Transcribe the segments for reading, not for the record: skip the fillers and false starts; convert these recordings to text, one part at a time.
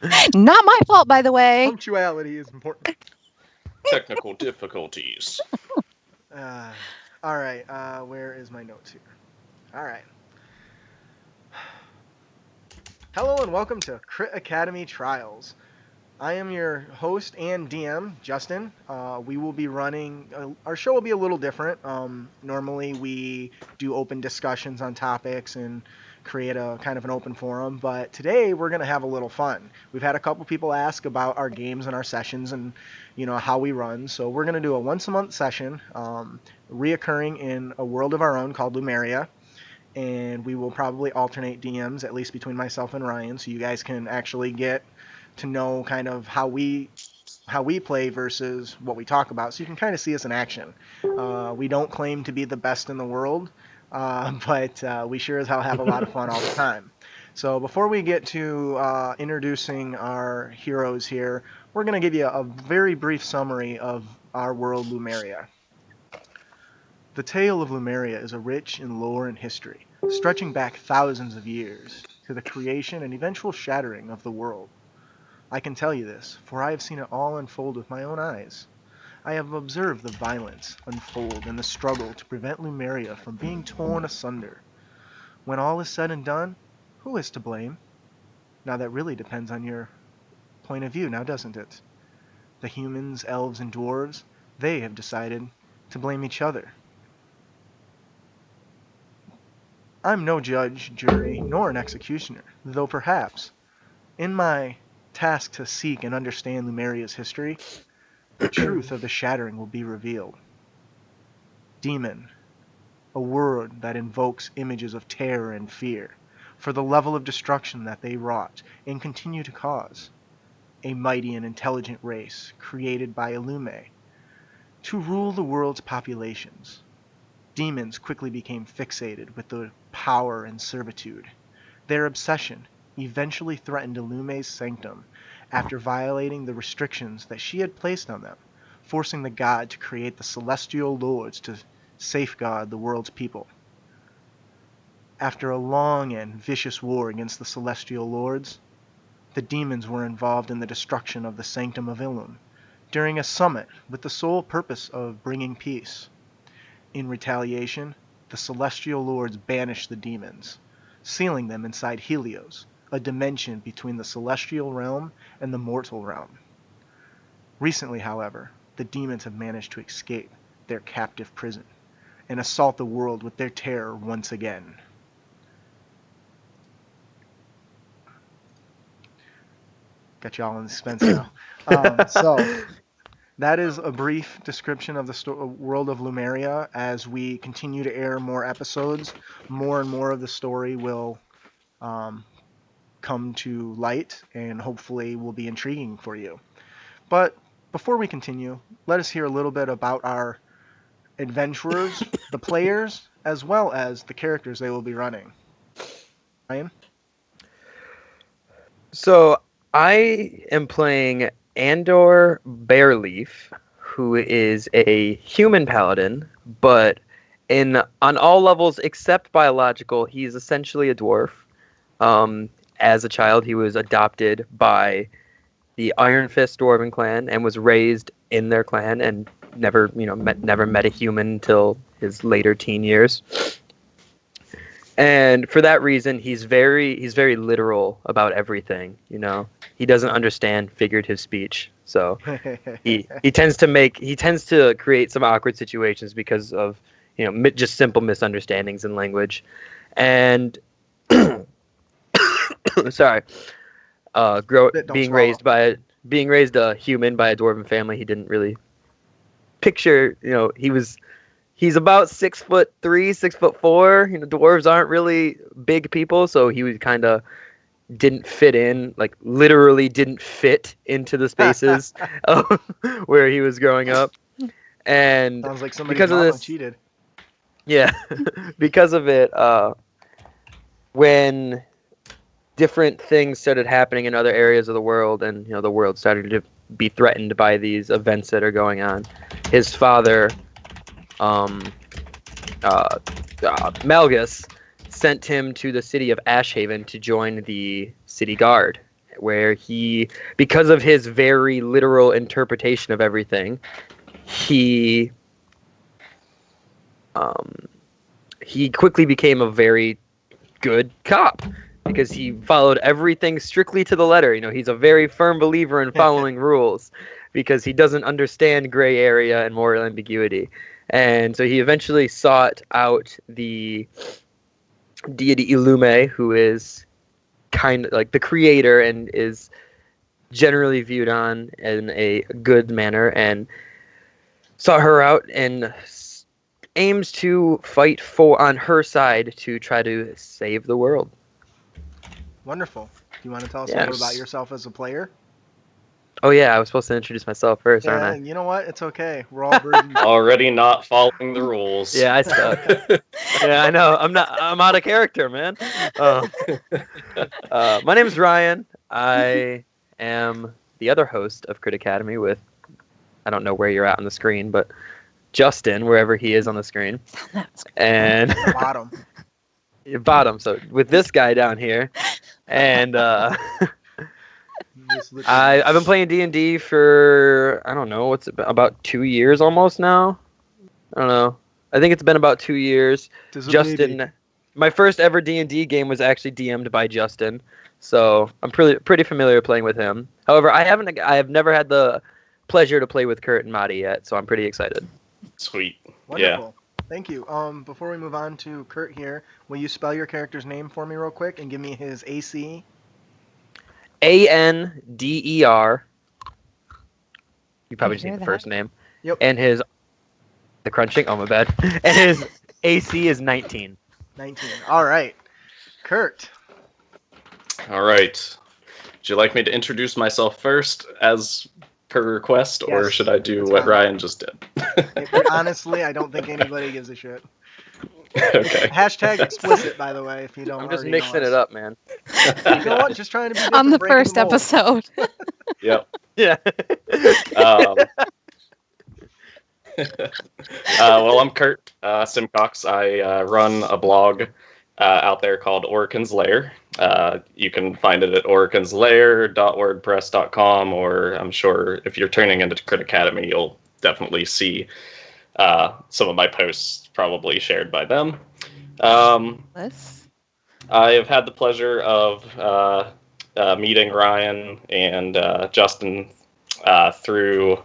Not my fault, by the way. Punctuality is important. Technical difficulties. Uh, all right. Where is my notes here? All right. Hello and welcome to Crit Academy Trials. I am your host and DM, Justin. We will be running, our show will be a little different. Normally we do open discussions on topics and create a kind of an open forum, but today we're going to have a little fun. We've had a couple people ask about our games and our sessions and, how we run. So we're going to do a once a month session, reoccurring in a world of our own called Lumeria. And we will probably alternate DMs, at least between myself and Ryan, so you guys can actually get to know kind of how we play versus what we talk about, so you can kind of see us in action. We don't claim to be the best in the world, but we sure as hell have a lot of fun all the time. So before we get to introducing our heroes here, we're going to give you a very brief summary of our world, Lumeria. The tale of Lumeria is rich in lore and history, stretching back thousands of years to the creation and eventual shattering of the world. I can tell you this, for I have seen it all unfold with my own eyes. I have observed the violence unfold and the struggle to prevent Lumeria from being torn asunder. When all is said and done, who is to blame? Now that really depends on your point of view, now doesn't it? The humans, elves, and dwarves, they have decided to blame each other. I'm no judge, jury, nor an executioner, though perhaps, in my task to seek and understand Lumeria's history, the truth of the shattering will be revealed. Demon, a word that invokes images of terror and fear, for the level of destruction that they wrought and continue to cause. A mighty and intelligent race created by Illume to rule the world's populations. Demons quickly became fixated with the power and servitude. Their obsession eventually threatened Illume's sanctum after violating the restrictions that she had placed on them, forcing the god to create the celestial lords to safeguard the world's people. After a long and vicious war against the celestial lords, the demons were involved in the destruction of the Sanctum of Illum during a summit with the sole purpose of bringing peace. In retaliation, the celestial lords banished the demons, sealing them inside Helios, a dimension between the celestial realm and the mortal realm. Recently, however, the demons have managed to escape their captive prison and assault the world with their terror once again. Got y'all in suspense now. So that is a brief description of the world of Lumeria. As we continue to air more episodes, more and more of the story will come to light and hopefully will be intriguing for you. But before we continue, let us hear a little bit about our adventurers, the players, as well as the characters they will be running. Ryan? So I am playing Andor Bearleaf, who is a human paladin, but on all levels except biological, he's essentially a dwarf. As a child, he was adopted by the Iron Fist Dwarven clan and was raised in their clan and never met a human until his later teen years. And for that reason, he's very literal about everything. He doesn't understand figurative speech, so he tends to create some awkward situations because of just simple misunderstandings in language, and sorry, being raised a human by a dwarven family, he didn't really picture. He's about 6'3", 6'4". Dwarves aren't really big people, so he was kind of didn't fit in, like literally didn't fit into the spaces where he was growing up. And sounds like somebody because of this, cheated. Yeah, because of it, when different things started happening in other areas of the world, and the world started to be threatened by these events that are going on, his father, Malgus, sent him to the city of Ashhaven to join the city guard, where he, because of his very literal interpretation of everything, he quickly became a very good cop because he followed everything strictly to the letter. You know, he's a very firm believer in following rules because he doesn't understand gray area and moral ambiguity. And so he eventually sought out the deity Ilume, who is kind of like the creator and is generally viewed on in a good manner, and sought her out and aims to fight on her side to try to save the world. Wonderful. Do you want to tell us a Yes. little about yourself as a player? Oh yeah, I was supposed to introduce myself first, Yeah, aren't you know what? It's okay. We're all burdened. Already not following the rules. I? Yeah, I suck. Yeah, I know. I'm out of character, man. My name is Ryan. I am the other host of Crit Academy with, I don't know where you're at on the screen, but Justin, wherever he is on the screen. And Bottom. bottom. So with this guy down here, and I've been playing D&D for, I don't know, what's it been, about 2 years almost now. I don't know. I think it's been about 2 years. Justin, my first ever D&D game was actually DM'd by Justin, so I'm pretty familiar playing with him. However, I have never had the pleasure to play with Kurt and Madi yet, so I'm pretty excited. Sweet. Wonderful. Thank you. Before we move on to Kurt here, will you spell your character's name for me real quick and give me his AC? Ander. You probably just hear need the that? first name. Yep. And the crunching. Oh my bad. And his AC is 19. 19. All right. Kurt. All right. Would you like me to introduce myself first as per request, or Yes, should I do that's what fine. Ryan just did? Honestly, I don't think anybody gives a shit. Okay. Hashtag explicit, by the way, if you don't I'm just already mixing know it us. up, man. You know what? Just trying to be different, On the breaking first mold. episode. Yep. Yeah. Well, I'm Kurt Simcox. I run a blog out there called Oricon's Lair. You can find it at oriconslair.wordpress.com, or I'm sure if you're turning into Crit Academy, you'll definitely see some of my posts probably shared by them. This. I have had the pleasure of meeting Ryan and Justin through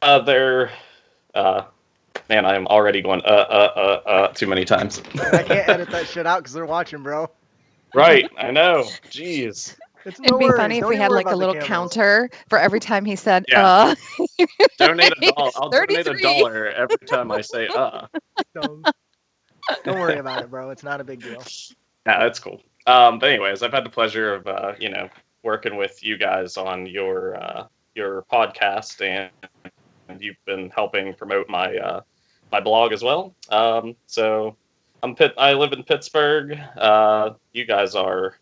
their man, I'm already going too many times. I can't edit that shit out because they're watching, bro. Right, I know. Jeez. It's no It'd be worries. funny if Don't we even had worry like a about the little cameras. counter for every time he said, Yeah. Donate $1. I'll donate 33. $1 every time I say Don't worry about it, bro. It's not a big deal. Yeah, that's cool. But anyways, I've had the pleasure of working with you guys on your podcast, and you've been helping promote my my blog as well. So I live in Pittsburgh. You guys are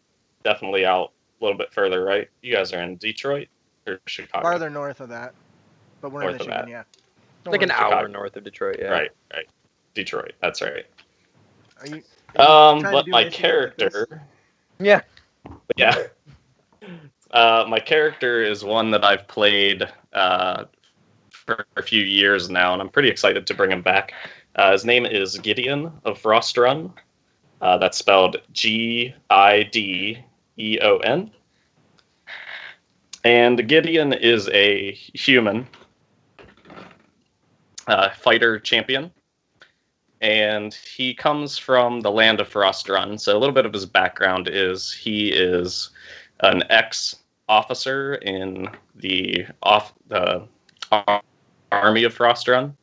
definitely out a little bit further, right? You guys are in Detroit or Chicago? Farther north of that, but we're North in of Michigan, that. yeah. Like an Chicago. hour north of Detroit, yeah. Right. Detroit. That's right. Are you trying to But do my Michigan like this? character, Yeah. yeah. My character is one that I've played for a few years now, and I'm pretty excited to bring him back. His name is Gideon of Frostrun. That's spelled Gideon. And Gideon is a human fighter champion. And he comes from the land of Frostrun. So a little bit of his background is he is an ex-officer in the army of Frostrun.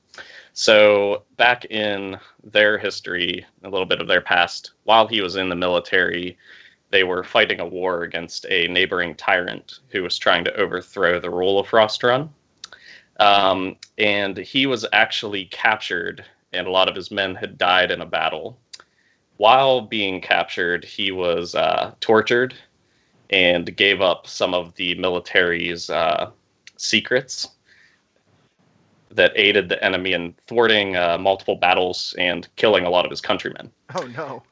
So back in their history, a little bit of their past, while he was in the military, they were fighting a war against a neighboring tyrant who was trying to overthrow the rule of Frostrun. And he was actually captured, and a lot of his men had died in a battle. While being captured, he was tortured and gave up some of the military's secrets that aided the enemy in thwarting multiple battles and killing a lot of his countrymen. Oh no.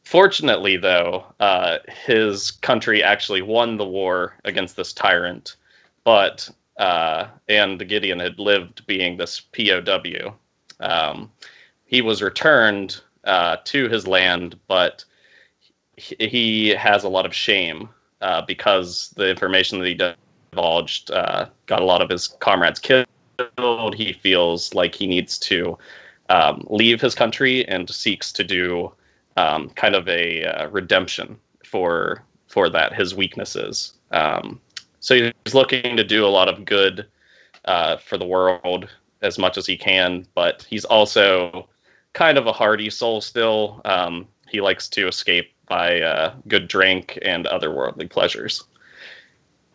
Fortunately, though, his country actually won the war against this tyrant, but and Gideon had lived being this POW. He was returned to his land, but he has a lot of shame because the information that he divulged got a lot of his comrades killed. He feels like he needs to leave his country and seeks to do kind of a redemption for that, his weaknesses. So he's looking to do a lot of good for the world as much as he can, but he's also kind of a hardy soul still. He likes to escape by good drink and other worldly pleasures.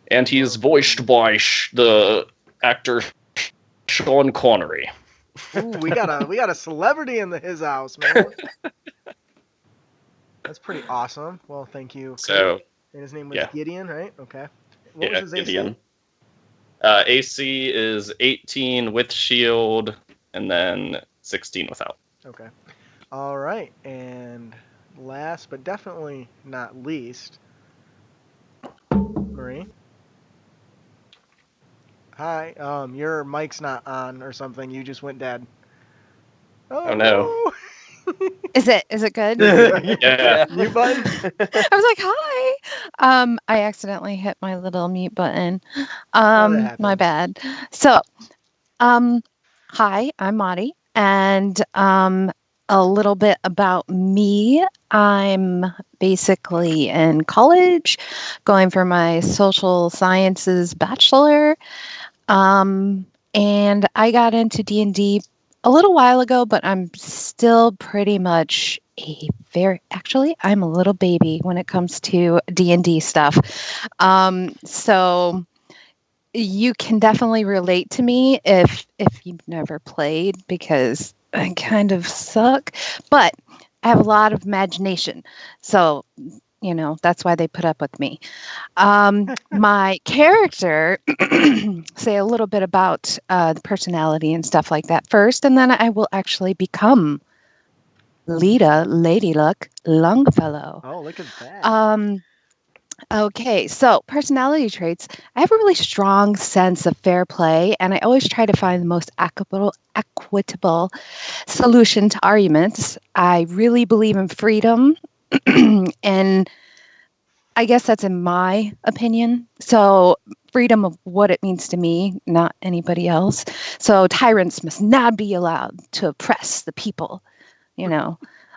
And he's voiced by the actor Sean Connery. Ooh, we got a celebrity in his house, man. That's pretty awesome. Well, thank you. So, and his name was yeah. Gideon, right? Okay. What Yeah, was his Gideon. AC? AC is 18 with shield, and then 16 without. Okay. All right. And last but definitely not least, Marie. Hi. Your mic's not on or something. You just went dead. Oh, no. Is it good? Yeah. Mute button. I was like, hi. I accidentally hit my little mute button. happens. My bad. So, hi, I'm Madi, and a little bit about me. I'm basically in college, going for my social sciences bachelor. And I got into D&D a little while ago, but I'm still pretty much I'm a little baby when it comes to D&D stuff. So you can definitely relate to me if you've never played, because I kind of suck, but I have a lot of imagination. So, that's why they put up with me. My character, say a little bit about the personality and stuff like that first, and then I will actually become Lita Lady Luck Longfellow. Oh, look at that. Okay, so personality traits. I have a really strong sense of fair play, and I always try to find the most equitable solution to arguments. I really believe in freedom, and I guess that's in my opinion. So freedom of what it means to me, not anybody else. So tyrants must not be allowed to oppress the people.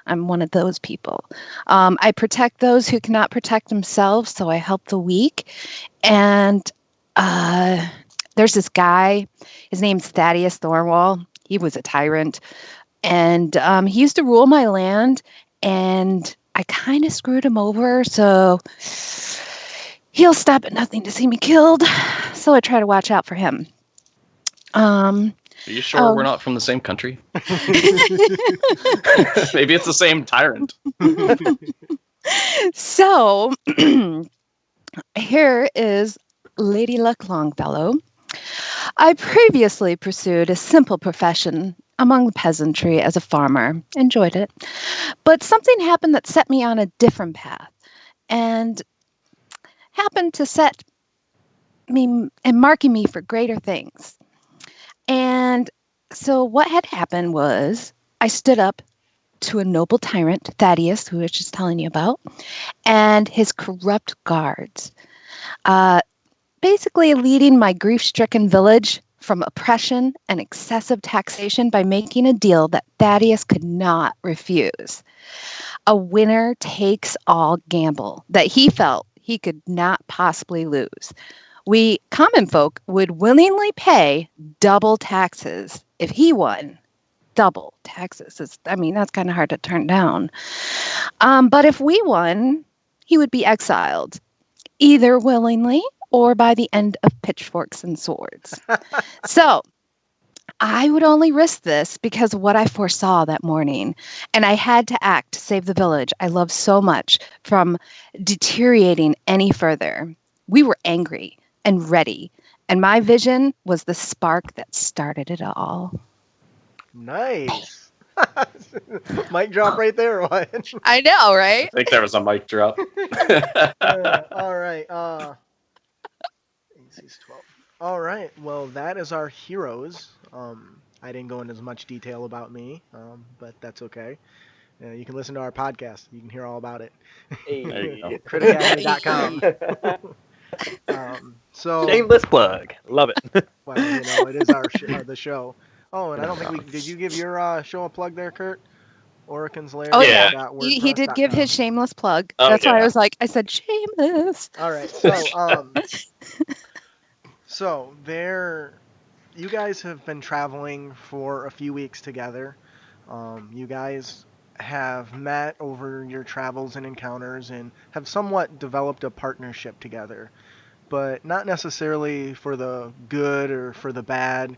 I'm one of those people. I protect those who cannot protect themselves, so I help the weak. And there's this guy, his name's Thaddeus Thornwall. He was a tyrant, and he used to rule my land, and I kind of screwed him over, so he'll stop at nothing to see me killed. So I try to watch out for him. Are you sure we're not from the same country? Maybe it's the same tyrant. So here is Lady Luck Longfellow. I previously pursued a simple profession among the peasantry as a farmer. Enjoyed it. But something happened that set me on a different path, and happened to set me and marking me for greater things. And so what had happened was I stood up to a noble tyrant, Thaddeus, who I was just telling you about, and his corrupt guards, basically leading my grief-stricken village from oppression and excessive taxation by making a deal that Thaddeus could not refuse. A winner-takes-all gamble that he felt he could not possibly lose. We common folk would willingly pay double taxes if he won. Double taxes. That's kind of hard to turn down. But if we won, he would be exiled, either willingly or by the end of pitchforks and swords. So I would only risk this because of what I foresaw that morning. And I had to act to save the village I love so much from deteriorating any further. We were angry and ready, and my vision was the spark that started it all. Nice. Mic drop right there or what? I know, right? I think there was a mic drop. All right. AC's 12. All right. Well, that is our heroes. I didn't go into as much detail about me, but that's okay. You can listen to our podcast. You can hear all about it. There you go. Critacademy.com. So, Shameless plug. Love it. well, it is the show. Oh, and I don't think did you give your show a plug there, Kurt? Oricon's Lair. Oh yeah. He did give his shameless plug. Oh, That's why yeah. I said shameless. All right. So you guys have been traveling for a few weeks together. You guys have met over your travels and encounters and have somewhat developed a partnership together, but not necessarily for the good or for the bad.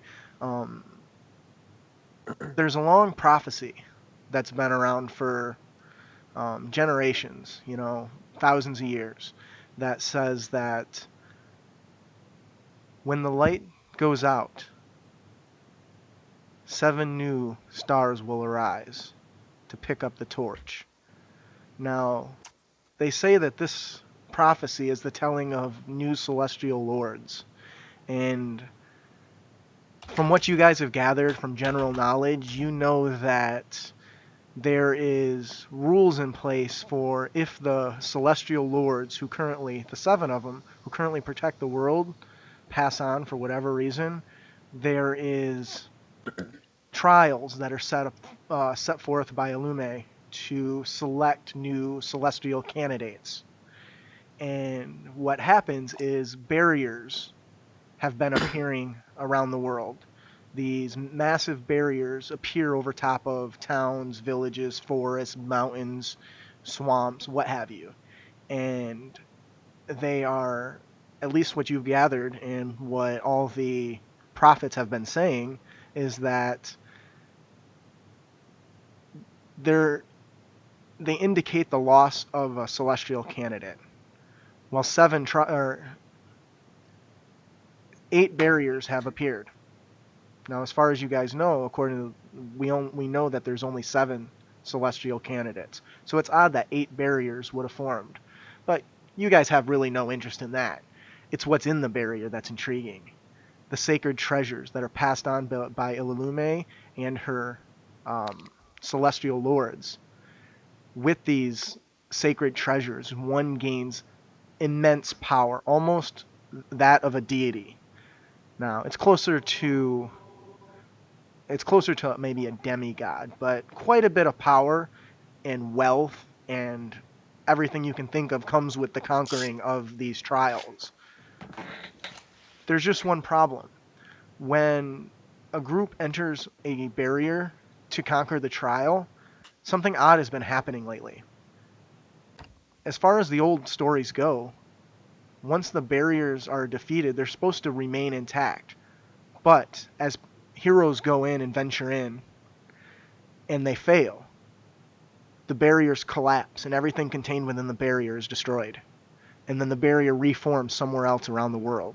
There's a long prophecy that's been around for generations, thousands of years, that says that when the light goes out, 7 new stars will arise to pick up the torch. Now, they say that this prophecy is the telling of new celestial lords. And from what you guys have gathered from general knowledge, you know that there is rules in place for if the celestial lords the 7 of them, who currently protect the world, pass on for whatever reason, there is trials that are set forth by Illume to select new celestial candidates. And what happens is barriers have been appearing around the world. These massive barriers appear over top of towns, villages, forests, mountains, swamps, what have you. And they are, at least what you've gathered and what all the prophets have been saying, is that they indicate the loss of a celestial candidate. While 8 barriers have appeared. Now, as far as you guys know, according to we know that there's only 7 celestial candidates. So it's odd that 8 barriers would have formed. But you guys have really no interest in that. It's what's in the barrier that's intriguing. The sacred treasures that are passed on by Illume and her celestial lords. With these sacred treasures, one gains immense power, almost that of a deity. Now, it's closer to maybe a demigod, but quite a bit of power and wealth and everything you can think of comes with the conquering of these trials. There's just one problem. When a group enters a barrier to conquer the trial, something odd has been happening lately. As far as the old stories go, once the barriers are defeated, they're supposed to remain intact. But as heroes go in and venture in, and they fail, the barriers collapse, and everything contained within the barrier is destroyed. And then the barrier reforms somewhere else around the world.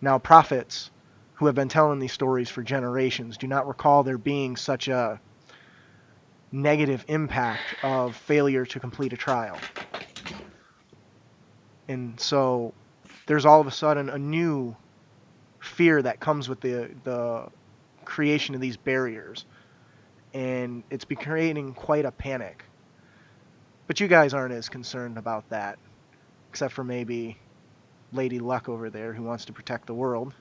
Now, prophets who have been telling these stories for generations do not recall there being such a negative impact of failure to complete a trial. And so there's all of a sudden a new fear that comes with the creation of these barriers. And it's been creating quite a panic. But you guys aren't as concerned about that, except for maybe Lady Luck over there who wants to protect the world.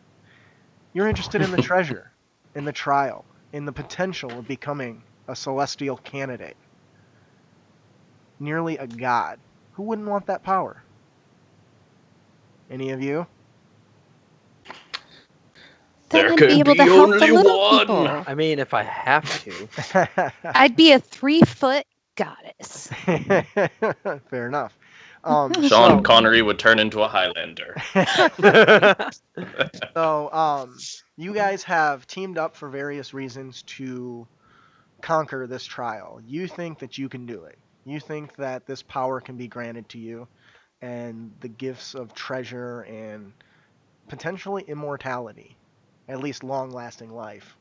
You're interested in the treasure, in the trial, in the potential of becoming a celestial candidate. Nearly a god. Who wouldn't want that power? Any of you? Then There I'd could be able be to help the only little one. people. I mean, if I have to. I'd be a 3-foot goddess. Fair enough. Sean Connery would turn into a Highlander. So, you guys have teamed up for various reasons to conquer this trial. You think that you can do it. You think that this power can be granted to you, and the gifts of treasure and potentially immortality, at least long-lasting life.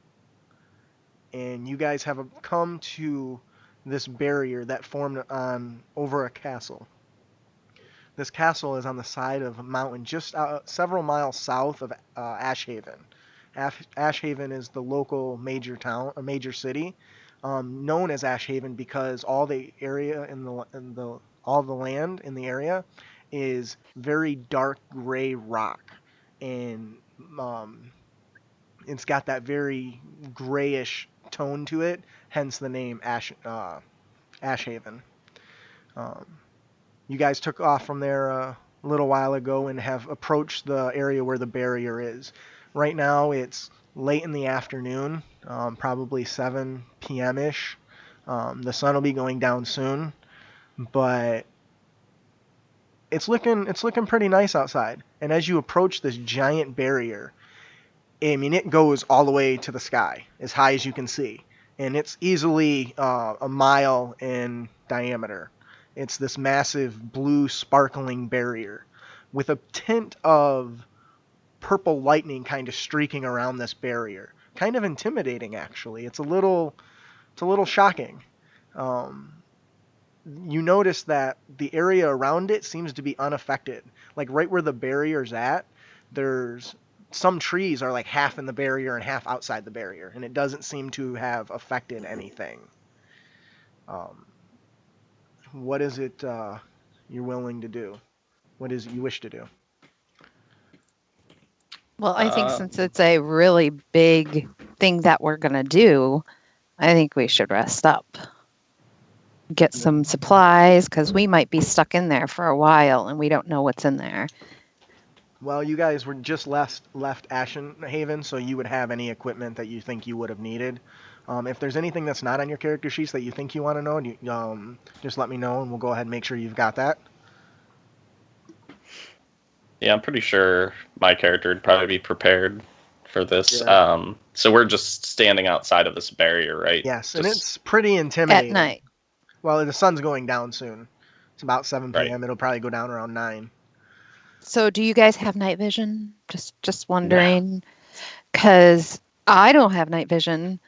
and you guys have come to this barrier that formed over a castle. This castle is on the side of a mountain just several miles south of Ashhaven. Ashhaven is the local major town, a major city, known as Ashhaven because all the area all the land in the area is very dark gray rock, and it's got that very grayish tone to it. Hence the name Ashhaven. You guys took off from there a little while ago and have approached the area where the barrier is. Right now it's late in the afternoon, probably 7 p.m.-ish. The sun will be going down soon, but it's looking pretty nice outside. And as you approach this giant barrier, I mean, it goes all the way to the sky, as high as you can see. And it's easily a mile in diameter. It's this massive blue sparkling barrier with a tint of purple lightning kind of streaking around this barrier. Kind of intimidating, actually. It's a little shocking. You notice that the area around it seems to be unaffected. Like right where the barrier's at, there's some trees are like half in the barrier and half outside the barrier, and it doesn't seem to have affected anything. What is it you're willing to do? What is it you wish to do? Well, I think since it's a really big thing that we're going to do, I think we should rest up. Get some supplies, because we might be stuck in there for a while and we don't know what's in there. Well, you guys were just left Ashhaven, so you would have any equipment that you think you would have needed. If there's anything that's not on your character sheets that you think you want to know, just let me know and we'll go ahead and make sure you've got that. Yeah, I'm pretty sure my character would probably be prepared for this. Yeah. So we're just standing outside of this barrier, right? Yes, and it's pretty intimidating. At night. Well, the sun's going down soon. It's about 7 p.m. Right. It'll probably go down around 9. So do you guys have night vision? Just wondering. Because I don't have night vision.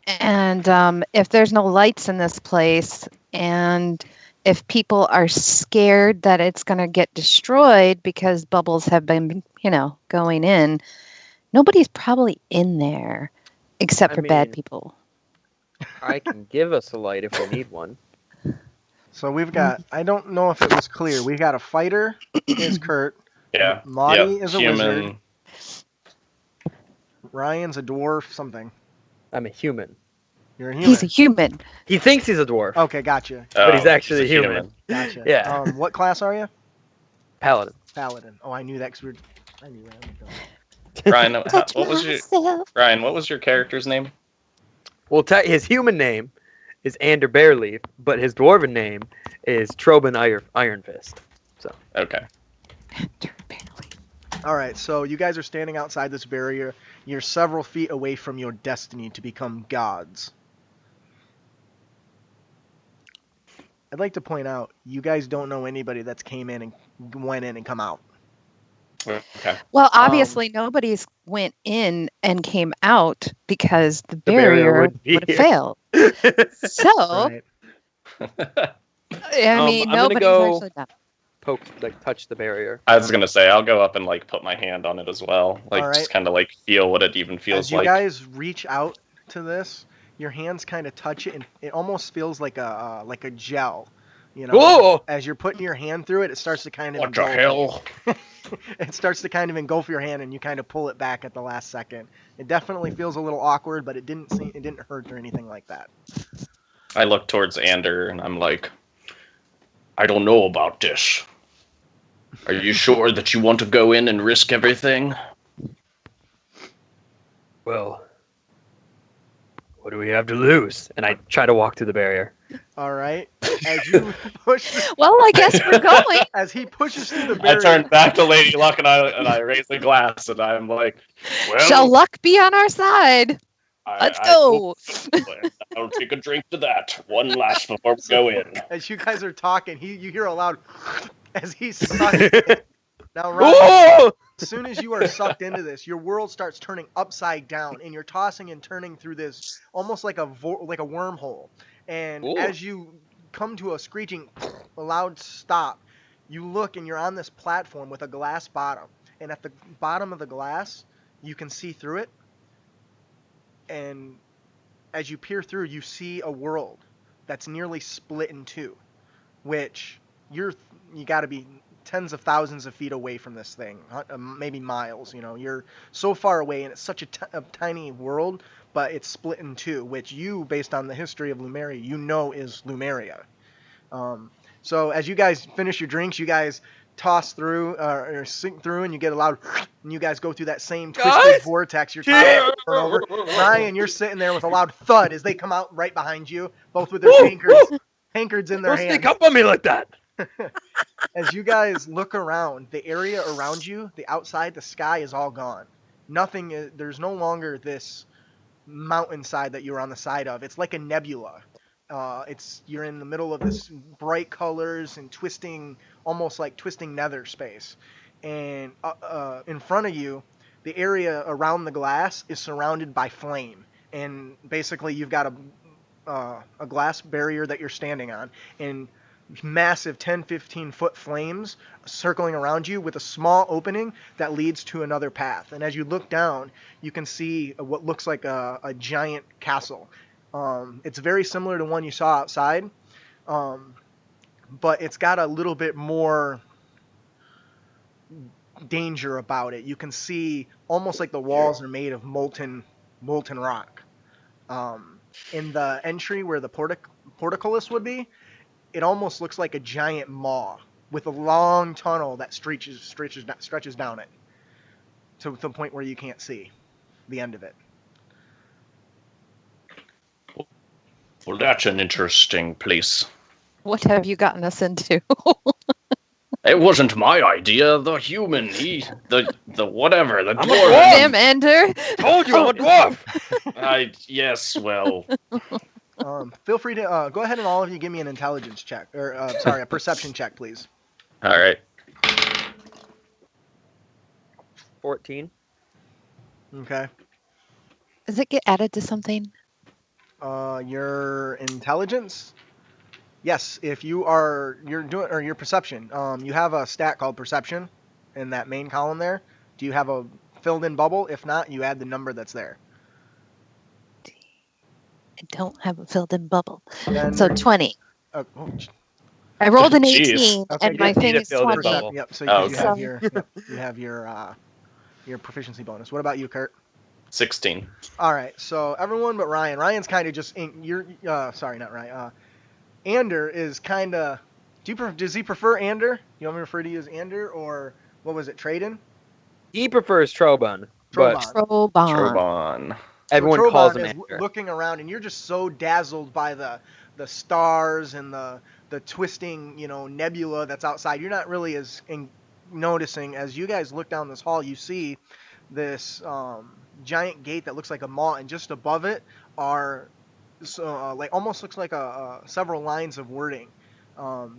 And if there's no lights in this place, and if people are scared that it's going to get destroyed because bubbles have been, going in, nobody's probably in there except for bad people. I can give us a light if we need one. So we've got, I don't know if it was clear, we got a fighter, is Kurt. Yeah. Maudie is a human. wizard. Ryan's a dwarf, something. I'm a human. You're a human. He's a human. He thinks he's a dwarf, Okay, gotcha. but he's actually a a human. Gotcha. Yeah. What class are you? Paladin. Paladin. Oh, I knew that because I knew that. Ryan, what was your character's name? Well, his human name is Ander Bearleaf, but his dwarven name is Troban Ironfist. So Okay. All right, so you guys are standing outside this barrier. You're several feet away from your destiny to become gods. I'd like to point out, you guys don't know anybody that's came in and went in and come out. Okay. Well, obviously nobody's went in and came out because the barrier would have failed. So, Right. I mean, I'm gonna nobody's go- actually done. touch the barrier. I was gonna say I'll go up and put my hand on it as well, Alright. just kind of feel what it even feels As you like. guys reach out to this, your hands kind of touch it, and it almost feels like a gel. Whoa! As you're putting your hand through it, it starts to kind of What the hell? It starts to kind of engulf your hand, and you kind of pull it back at the last second. It definitely feels a little awkward, but it didn't hurt or anything like that. I look towards Ander and I'm like, I don't know about this. Are you sure that you want to go in and risk everything? Well, what do we have to lose? And I try to walk through the barrier. All right. As you push, Well, I guess we're going. as he pushes through the I barrier, turn back to Lady Luck and I raise the glass and I'm like, well, Shall luck be on our side? Let's go. I'll take a drink to that. One last before we go in. as you guys are talking, you hear a loud as he sucks. Now, Ryan, Oh! As soon as you are sucked into this, your world starts turning upside down, and you're tossing and turning through this almost like a wormhole. And Ooh. as you come to a screeching, a loud stop, you look and you're on this platform with a glass bottom. And at the bottom of the glass, you can see through it. And as you peer through, you see a world that's nearly split in two, which you got to be tens of thousands of feet away from this thing, maybe miles. You're so far away, and it's such a tiny world, but it's split in two, which you, based on the history of Lumeria, is Lumeria. So as you guys finish your drinks, you guys toss through or sink through, and you get a loud, and you guys go through that same twisted vortex. You're tossing over. Ryan, you're sitting there with a loud thud as they come out right behind you, both with their tankards in their Don't hands. sneak up on me like that. As you guys look around, the area around you, the outside, the sky is all gone. There's no longer this mountainside that you're on the side of. It's like a nebula. You're in the middle of this bright colors and almost like twisting nether space. And in front of you, the area around the glass is surrounded by flame. And basically you've got a glass barrier that you're standing on, and massive 10-15 foot flames circling around you with a small opening that leads to another path. And as you look down, you can see what looks like a giant castle. It's very similar to one you saw outside, but it's got a little bit more danger about it. You can see almost like the walls are made of molten rock. In the entry where the portcullis would be, it almost looks like a giant maw with a long tunnel that stretches down it to the point where you can't see the end of it. Well, that's an interesting place. What have you gotten us into? It wasn't my idea. The human, the whatever, the I'm a dwarf. dwarf. Damn, Ender. Told you I'm a dwarf. Yes, well, Feel free to go ahead and all of you give me an intelligence check, or a perception check, please. all right. 14. Okay. Does it get added to something? Your intelligence. Yes, if you're doing, or your perception. You have a stat called perception in that main column there. Do you have a filled-in bubble? If not, you add the number that's there. I don't have a filled-in bubble. Then So 20. Jeez. I rolled an Jeez. 18, Okay, and my good. thing Need a is filled-in 20. bubble. Yep. So Oh, you okay. have your proficiency bonus. What about you, Kurt? 16. All right. So everyone but Ryan. Ryan's kind of just sorry, not Ryan. Ander is kind of. Does he prefer Ander? You want me to refer to you as Ander, or what was it, Traden? He prefers Troban, but Troban. Troban. everyone So calls Troban him is Ender. looking around, and you're just so dazzled by the stars and the twisting, nebula that's outside. You're not really as noticing. As you guys look down this hall, you see this giant gate that looks like a maw, and just above it are almost looks like several lines of wording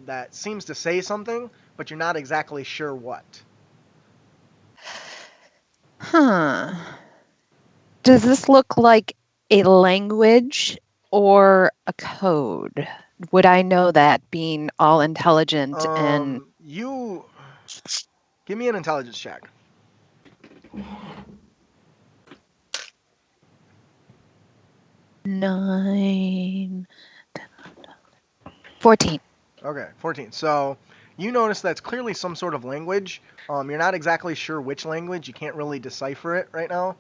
that seems to say something, but you're not exactly sure what. Huh. Does this look like a language or a code? Would I know that, being all intelligent and You give me an intelligence check. 9, 14. Okay, 14. So you notice that's clearly some sort of language. You're not exactly sure which language. You can't really decipher it right now.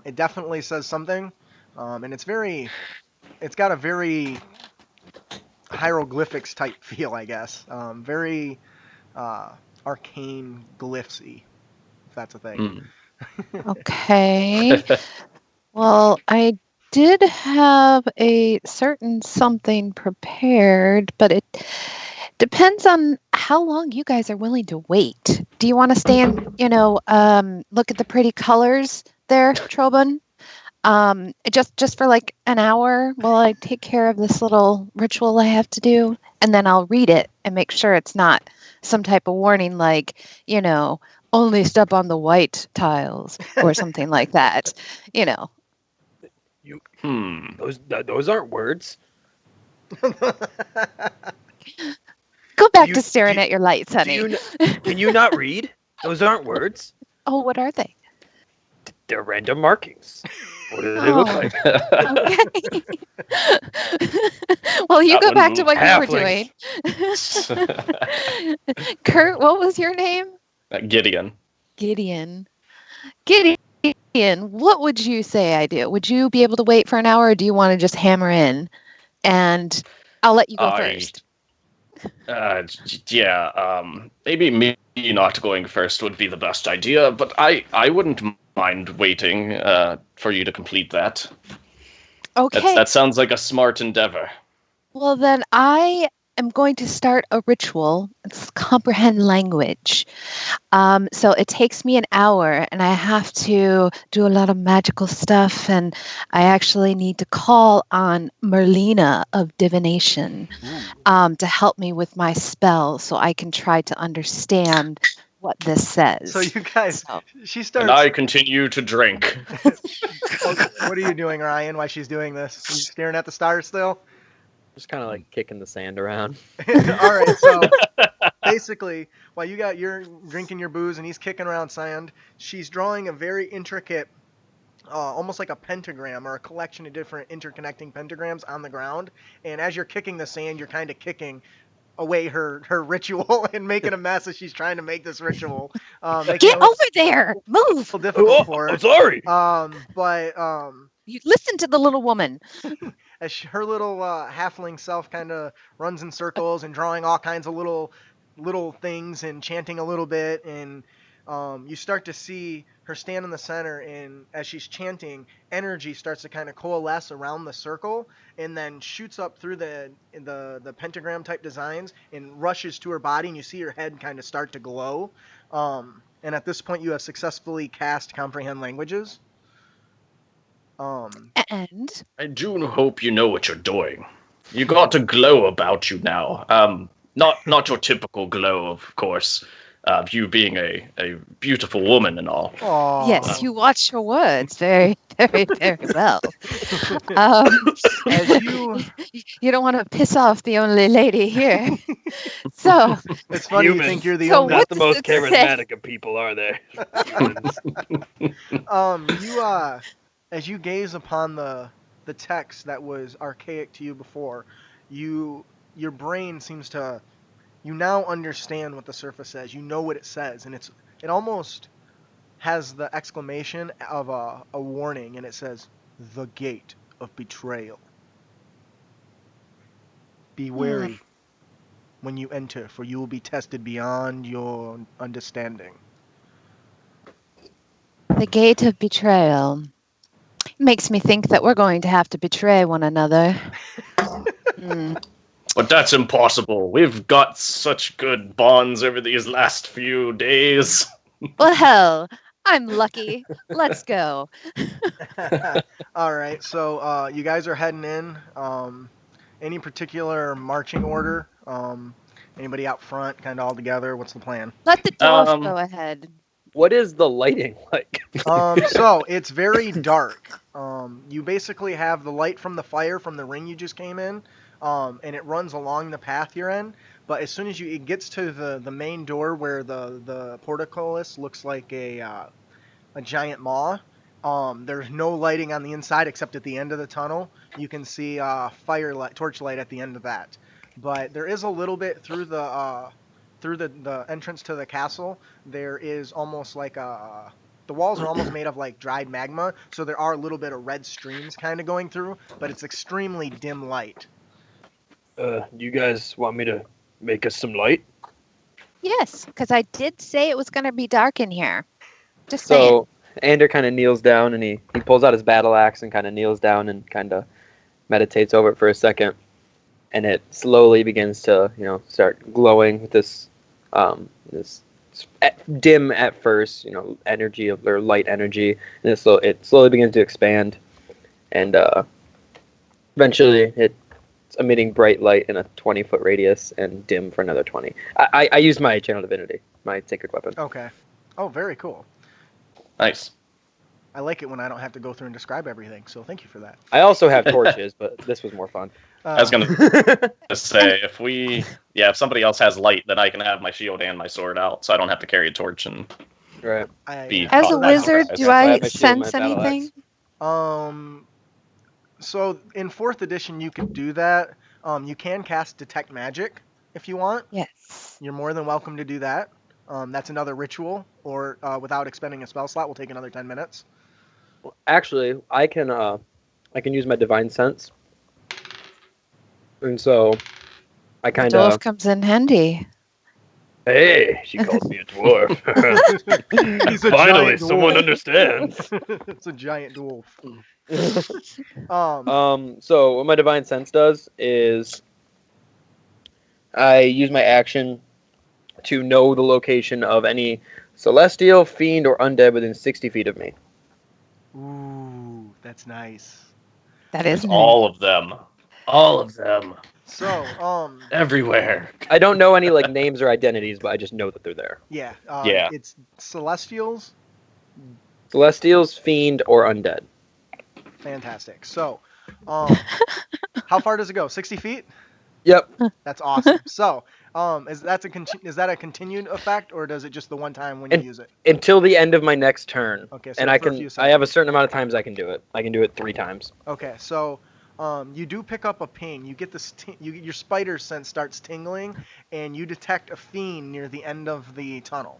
It definitely says something, and it's got a very hieroglyphics type feel, I guess. Very arcane glyphsy, if that's a thing. Okay. Well, I did have a certain something prepared, but it depends on how long you guys are willing to wait. Do you want to stay and, look at the pretty colors there, Troban? Just for like an hour while I take care of this little ritual I have to do, and then I'll read it and make sure it's not some type of warning like, only step on the white tiles or something like that. You know. Those aren't words. Go back you- to staring do you- at your lights, honey. Can you not read? Those aren't words. Oh, what are they? They're random markings. What do they look Oh. like? Okay. Well, you That go one back to what you were halflings. doing. Kurt, what was your name? Gideon. Gideon. Gideon, what would you say I do? Would you be able to wait for an hour, or do you want to just hammer in? And I'll let you go first. Maybe me not going first would be the best idea, but I wouldn't mind waiting for you to complete that. Okay. That sounds like a smart endeavor. Well, then I am going to start a ritual. It's comprehend language. So it takes me an hour, and I have to do a lot of magical stuff, and I actually need to call on Merlina of divination to help me with my spell, so I can try to understand what this says. So you guys, she starts. And I continue to drink. What are you doing, Ryan? While she's doing this, are you staring at the stars still? Just kind of like kicking the sand around. All right, so basically, while you're drinking your booze and he's kicking around sand, she's drawing a very intricate, almost like a pentagram or a collection of different interconnecting pentagrams on the ground. And as you're kicking the sand, you're kind of kicking away her ritual and making a mess as she's trying to make this ritual. Get over there! Move! Difficult for her. Sorry. But You listen to the little woman. as her little halfling self kind of runs in circles and drawing all kinds of little things and chanting a little bit, and you start to see her stand in the center, and as she's chanting, energy starts to kind of coalesce around the circle and then shoots up through the pentagram type designs and rushes to her body, and you see her head kind of start to glow. And at this point you have successfully cast comprehend languages. And I do hope you know what you're doing. You got a glow about you now. Not your typical glow, of course. You being a beautiful woman and all. Aww. yes, you watch your words very, very, very well. As you You don't want to piss off the only lady here. So, It's funny you Humans. think you're the So only. what Not the does most it say? charismatic of people, are they? You as you gaze upon the text that was archaic to you before, your brain seems to, you now understand what the surface says. You know what it says, and it almost has the exclamation of a warning, and it says, "The gate of betrayal. Be wary when you enter, for you will be tested beyond your understanding." the gate of betrayal makes me think that we're going to have to betray one another. But that's impossible. We've got such good bonds over these last few days. Well, hell, I'm lucky. Let's go. All right, so you guys are heading in. Any particular marching order? Anybody out front, kind of all together? What's the plan? Let the dwarf go ahead. What is the lighting like? So it's very dark. You basically have the light from the fire from the ring you just came in, and it runs along the path you're in. But as soon as it gets to the main door where the portcullis looks like a giant maw, there's no lighting on the inside except at the end of the tunnel. You can see torchlight at the end of that. But there is a little bit through the entrance to the castle. There is almost like the walls are almost made of like dried magma, so there are a little bit of red streams kind of going through, but it's extremely dim light. You guys want me to make us some light? Yes, because I did say it was going to be dark in here. Just saying. So Ander kind of kneels down and he pulls out his battle axe and kind of kneels down and kind of meditates over it for a second, and it slowly begins to start glowing with this dim at first energy or light energy, and it slowly begins to expand, and eventually it's emitting bright light in a 20-foot radius and dim for another 20. I use my channel divinity, my sacred weapon. Okay. Oh, very cool. Nice. I like it when I don't have to go through and describe everything. So thank you for that. I also have torches, but this was more fun. I was gonna say if somebody else has light, then I can have my shield and my sword out, so I don't have to carry a torch and Right. be As caught a by wizard, surprise. do Yeah, so I I have my shield and my sense battle anything? axe. So in 4th edition, you could do that. You can cast Detect Magic if you want. Yes. You're more than welcome to do that. That's another ritual, or without expending a spell slot, will take another 10 minutes. Actually, I can use my divine sense, and so I The kind dwarf of. comes in handy. Hey, she calls me a dwarf. He's a Finally, giant someone dwarf. understands. It's a giant dwarf. So what my divine sense does is I use my action to know the location of any celestial, fiend, or undead within 60 feet of me. Ooh, that's nice. That There's is nice. all of them. All of them. So, Everywhere. I don't know any like names or identities, but I just know that they're there. yeah, Yeah. it's Celestials. Celestials, fiend, or undead. Fantastic. So, how far does it go? 60 feet? Yep. That's awesome. So, is that a continued effect, or does it just the one time when you And- use it? Until the end of my next turn. Okay, so And I for a few I have a seconds. certain amount of times I can do it. I can do it 3 times. Okay, so you do pick up a ping. You get this. Your spider sense starts tingling, and you detect a fiend near the end of the tunnel.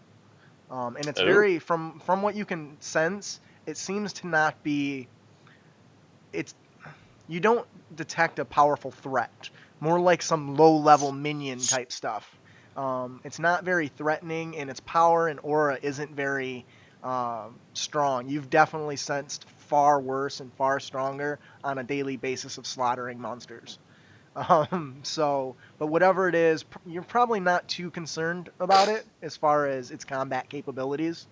And it's Oh. very from what you can sense. It seems to not be. You don't detect a powerful threat. More like some low-level minion type stuff. It's not very threatening, and its power and aura isn't very strong. You've definitely sensed far worse and far stronger on a daily basis of slaughtering monsters. But whatever it is, you're probably not too concerned about it as far as its combat capabilities.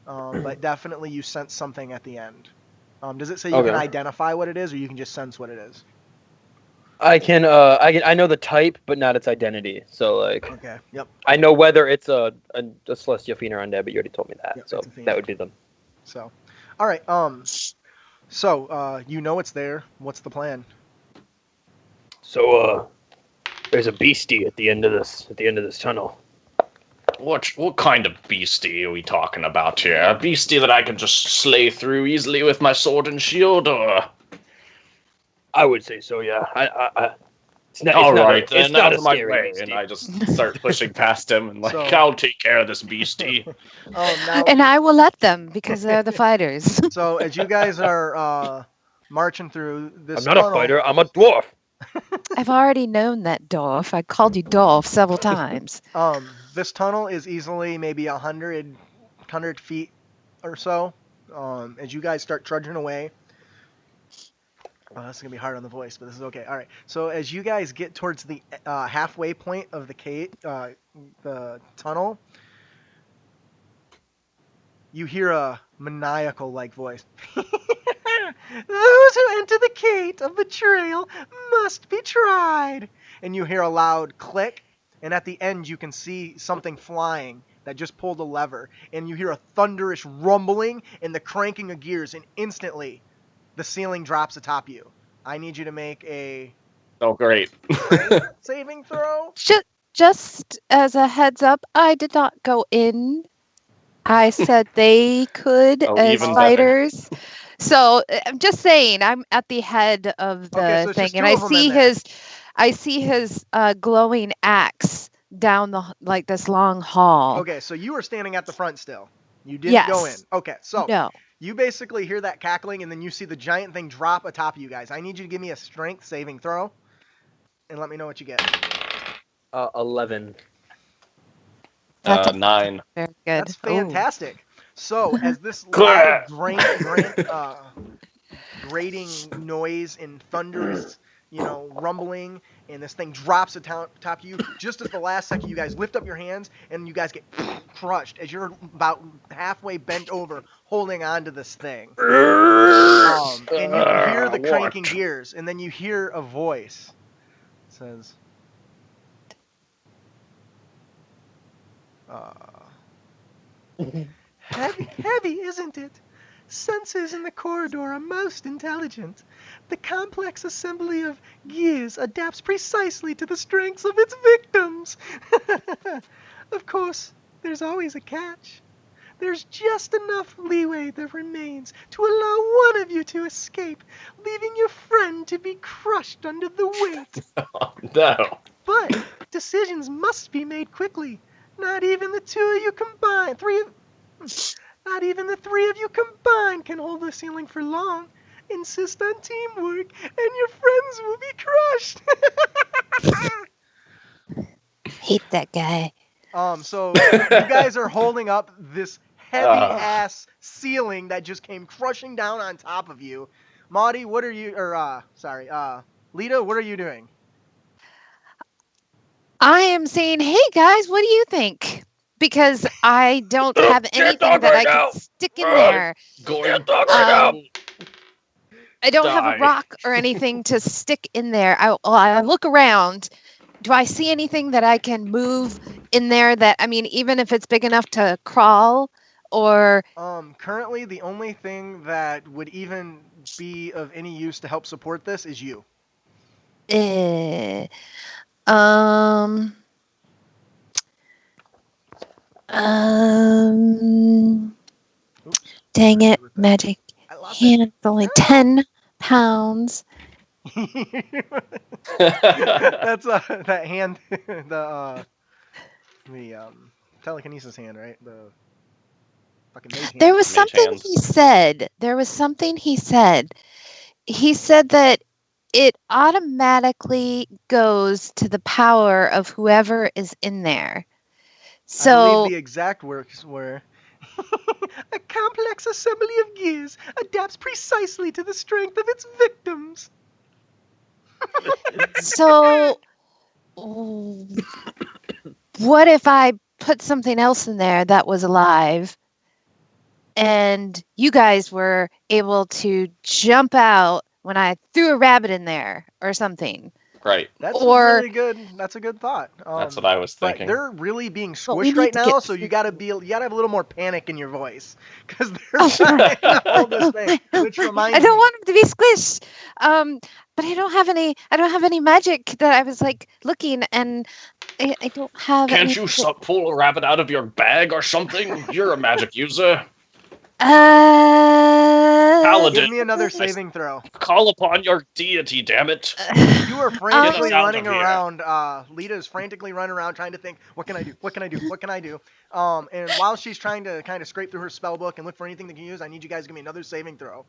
But definitely you sense something at the end. Does it say you can Okay. identify what it is, or you can just sense what it is? I know the type, but not its identity. So like Okay. Yep. I know whether it's a celestial fiend or undead, but you already told me that. Yep, So it's a fiend. that would be them. So, all right. So you know it's there. What's the plan? So there's a beastie at the end of this tunnel. What kind of beastie are we talking about here? A beastie that I can just slay through easily with my sword and shield, or? I would say so, yeah. It's not. All It's right, not a, it's then not out a of my scary way, beastie. and I just start pushing past him and like, So- I'll take care of this beastie. Now, And I will let them because they're the fighters. so as you guys are marching through this I'm not tunnel, a fighter. I'm a dwarf. I've already known that Dorf. I called you Dorf several times. this tunnel is easily maybe 100 feet or so. As you guys start trudging away. Oh, that's gonna be hard on the voice, but this is okay. All right. So as you guys get towards the halfway point of the tunnel, you hear a maniacal-like voice. Those who enter the gate of betrayal must be tried. And you hear a loud click, and at the end you can see something flying that just pulled a lever, and you hear a thunderous rumbling and the cranking of gears, and instantly the ceiling drops atop you. I need you to make a Oh, great. strength saving throw. Just as a heads up, I did not go in. I said they could Oh, as even better. fighters. So I'm just saying, I'm at the head of the Okay, so it's thing, just and two I of 'em see in there. I see his glowing axe down this long hall. Okay, so you were standing at the front still. You didn't go in. Yes. Okay, so No. you basically hear that cackling, and then you see the giant thing drop atop of you guys. I need you to give me a strength saving throw, and let me know what you get. 11. That's 9. very good. That's Ooh. fantastic. So as this Claire. loud grating noise and thunderous, rumbling, and this thing drops atop of you, just at the last second, you guys lift up your hands, and you guys get crushed as you're about halfway bent over, holding on to this thing. And you hear the cranking gears, and then you hear a voice. It says, Heavy, isn't it? Sensors in the corridor are most intelligent. The complex assembly of gears adapts precisely to the strengths of its victims. Of course, there's always a catch. There's just enough leeway that remains to allow one of you to escape, leaving your friend to be crushed under the weight. Oh, no. But decisions must be made quickly. Not even the not even the three of you combined can hold the ceiling for long. Insist on teamwork, and your friends will be crushed. Hate that guy. So you guys are holding up this heavy-ass ceiling that just came crushing down on top of you. Maudie, what are you, Lita, what are you doing? I am saying, hey guys, what do you think? Because I don't have anything that I can stick in there. I don't have a rock or anything to stick in there. I look around. Do I see anything that I can move in there that, I mean, even if it's big enough to crawl or... Currently, the only thing that would even be of any use to help support this is you. Dang it, magic hand, only 10 pounds. That's that hand, the telekinesis hand, right? The fucking mage hand. There was something he said. He said that it automatically goes to the power of whoever is in there. So I believe the exact words were, a complex assembly of gears adapts precisely to the strength of its victims. So what if I put something else in there that was alive and you guys were able to jump out when I threw a rabbit in there or something? Right. That's really good. That's a good thought. That's what I was thinking. But they're really being squished right now, so you gotta have a little more panic in your voice because they're trying to hold this thing. Which reminds me, I don't want them to be squished. But I don't have any magic that I was like looking, and I don't have. Can't you pull a rabbit out of your bag or something? You're a magic user. Paladin. Give me another saving throw. Call upon your deity, damn it. You are frantically running around. Lita is frantically running around trying to think, what can I do? What can I do? What can I do? And while she's trying to kind of scrape through her spell book and look for anything they can use, I need you guys to give me another saving throw.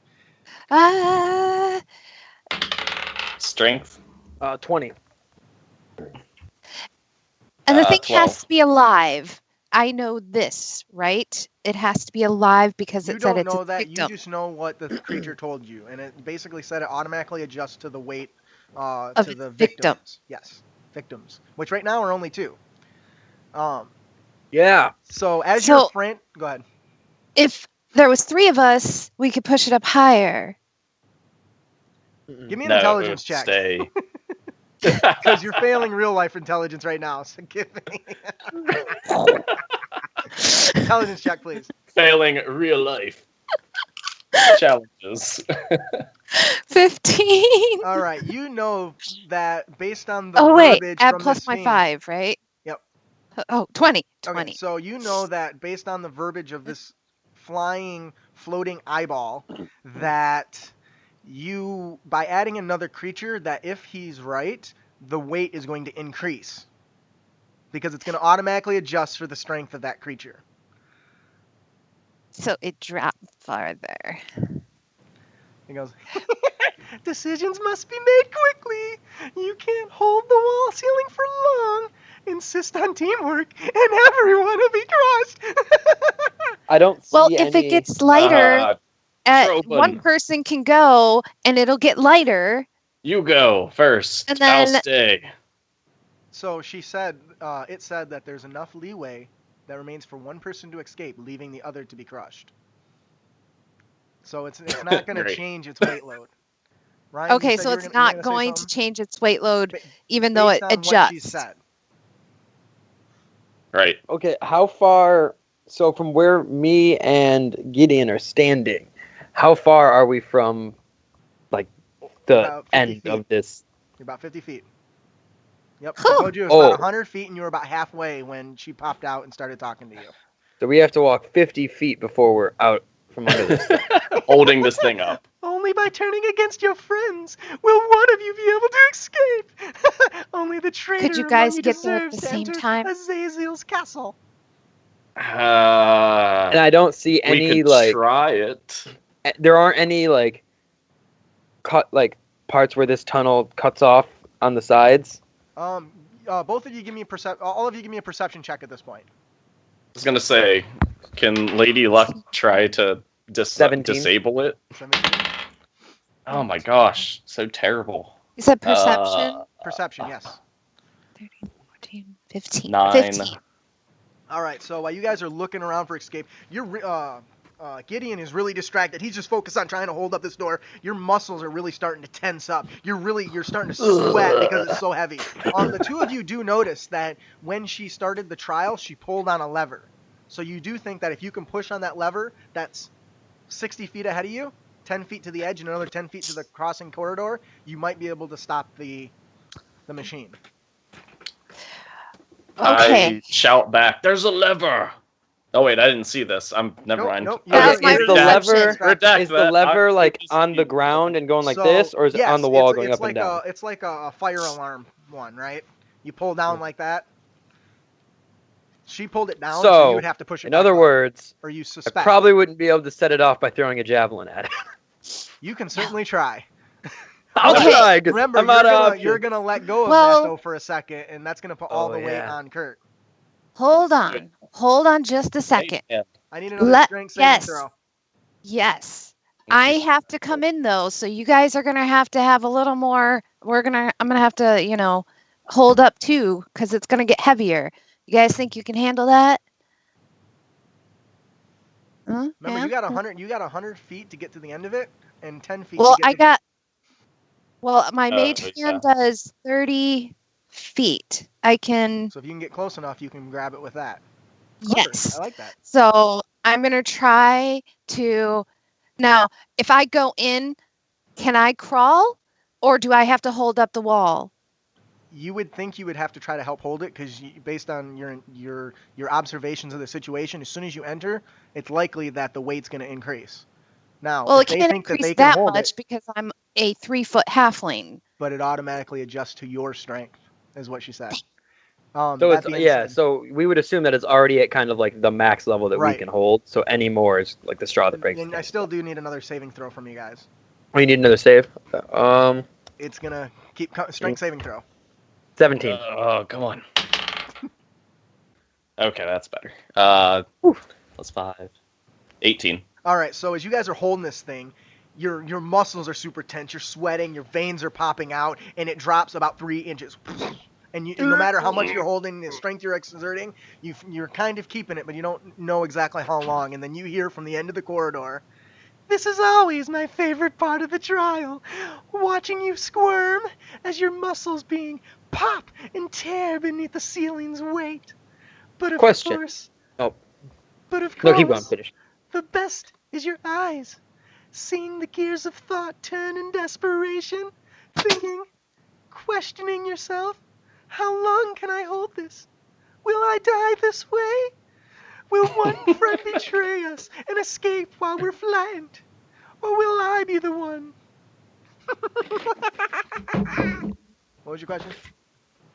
Strength. 20. And the thing 12. has to be alive. I know this, right? It has to be alive because it said it's a victim. You don't know that. You just know what the creature told you, and it basically said it automatically adjusts to the weight to the victims. Yes, victims, which right now are only 2. Yeah. So your friend, go ahead. If there was 3 of us, we could push it up higher. Give me an intelligence check. Stay. Because you're failing real life intelligence right now, so give me intelligence check, please. Failing real life challenges. 15. All right, you know that based on the verbiage add from plus this my fiend, 5, right? Yep. Oh, 20. Okay, so you know that based on the verbiage of this floating eyeball, that you, by adding another creature, that if he's right, the weight is going to increase. Because it's going to automatically adjust for the strength of that creature. So it dropped farther. He goes, decisions must be made quickly. You can't hold the wall ceiling for long. Insist on teamwork, and everyone will be crushed. I don't see if it gets lighter... one person can go, and it'll get lighter. You go first. And then, I'll stay. So she said, it said that there's enough leeway that remains for one person to escape, leaving the other to be crushed. So it's not going to change its weight load. Ryan, okay, so it's not going to change its weight load, even though it adjusts. What she said. Right. Okay, how far... So from where me and Gideon are standing, how far are we from, like, the About 50 end feet. of this? You're about 50 feet. Yep. I Huh. told you it was about Oh. 100 feet, and you were about halfway when she popped out and started talking to you. So we have to walk 50 feet before we're out from under this. Holding this thing up. Only by turning against your friends will one of you be able to escape. Only the traitor Could you among guys you get there at deserves the to same enter time? Azazel's castle. And I don't see We any, could like, try it. there aren't any, like, parts where this tunnel cuts off on the sides. Both of you give me all of you give me a perception check at this point. I was gonna say, can Lady Luck try to 17. disable it? 17. Oh my gosh, so terrible. You said perception? Perception, yes. 13, 14, 15. 9. 15. All right. So while you guys are looking around for escape, Gideon is really distracted. He's just focused on trying to hold up this door. Your muscles are really starting to tense up. You're starting to sweat because it's so heavy. The two of you do notice that when she started the trial, she pulled on a lever. So you do think that if you can push on that lever, that's 60 feet ahead of you, 10 feet to the edge, and another 10 feet to the crossing corridor, you might be able to stop the machine. Okay. I shout back, "There's a lever!" Oh wait, I didn't see this. Never mind. Nope. That was my Is the perception. lever Redact is the that. lever like Just on the be- ground and going like So, this, or is it yes, on the wall it's going up like and down? It's like a fire alarm one, right? You pull down like that. She pulled it down, so you would have to push it In back other up. words, Or you I suspect. probably wouldn't be able to set it off by throwing a javelin at it. You can certainly try. I'll Okay. try, 'cause Remember, I'm out of options. you're gonna let go of Well- that though for a second, and that's gonna put all Oh, the weight yeah. on Kurt. Hold on. Hold on just a second. Yeah. I need another Let- strength saving yes. throw. Yes. I have to come in though, so you guys are gonna have to have a little more. I'm gonna have to, hold up too, because it's gonna get heavier. You guys think you can handle that? Remember, Yeah? you got 100. You got 100 feet to get to the end of it, and 10 feet. Well, to get I to... got. Well, my Oh, mage yeah. hand does 30 feet. I can. So if you can get close enough, you can grab it with that. Yes. I like that. So I'm gonna try to. Now, if I go in, can I crawl, or do I have to hold up the wall? You would think you would have to try to help hold it because based on your observations of the situation, as soon as you enter, it's likely that the weight's going to increase. Now, Well, if it they can't think that increase they can that hold much it, because I'm a 3-foot halfling. but it automatically adjusts to your strength, is what she said. So that it's being yeah. said- So we would assume that it's already at kind of like the max level that we Right. can hold. So any more is like the straw that breaks. And the I camel's still back. do need another saving throw from you guys. Oh, you need another save. It's gonna keep strength saving throw. 17. Oh, come on. Okay, that's better. Plus 5. 18. All right, so as you guys are holding this thing, your muscles are super tense. You're sweating. Your veins are popping out, and it drops about 3 inches. And no matter how much you're holding, the strength you're exerting, you're kind of keeping it, but you don't know exactly how long. And then you hear from the end of the corridor, "This is always my favorite part of the trial, watching you squirm as your muscles being pop and tear beneath the ceiling's weight. But of Question. course, Oh. but of No, course, keep going. Finish. the best is your eyes, seeing the gears of thought turn in desperation, thinking, questioning yourself, how long can I hold this? Will I die this way? Will one friend betray us and escape while we're flattened? Or will I be the one?" What was your question?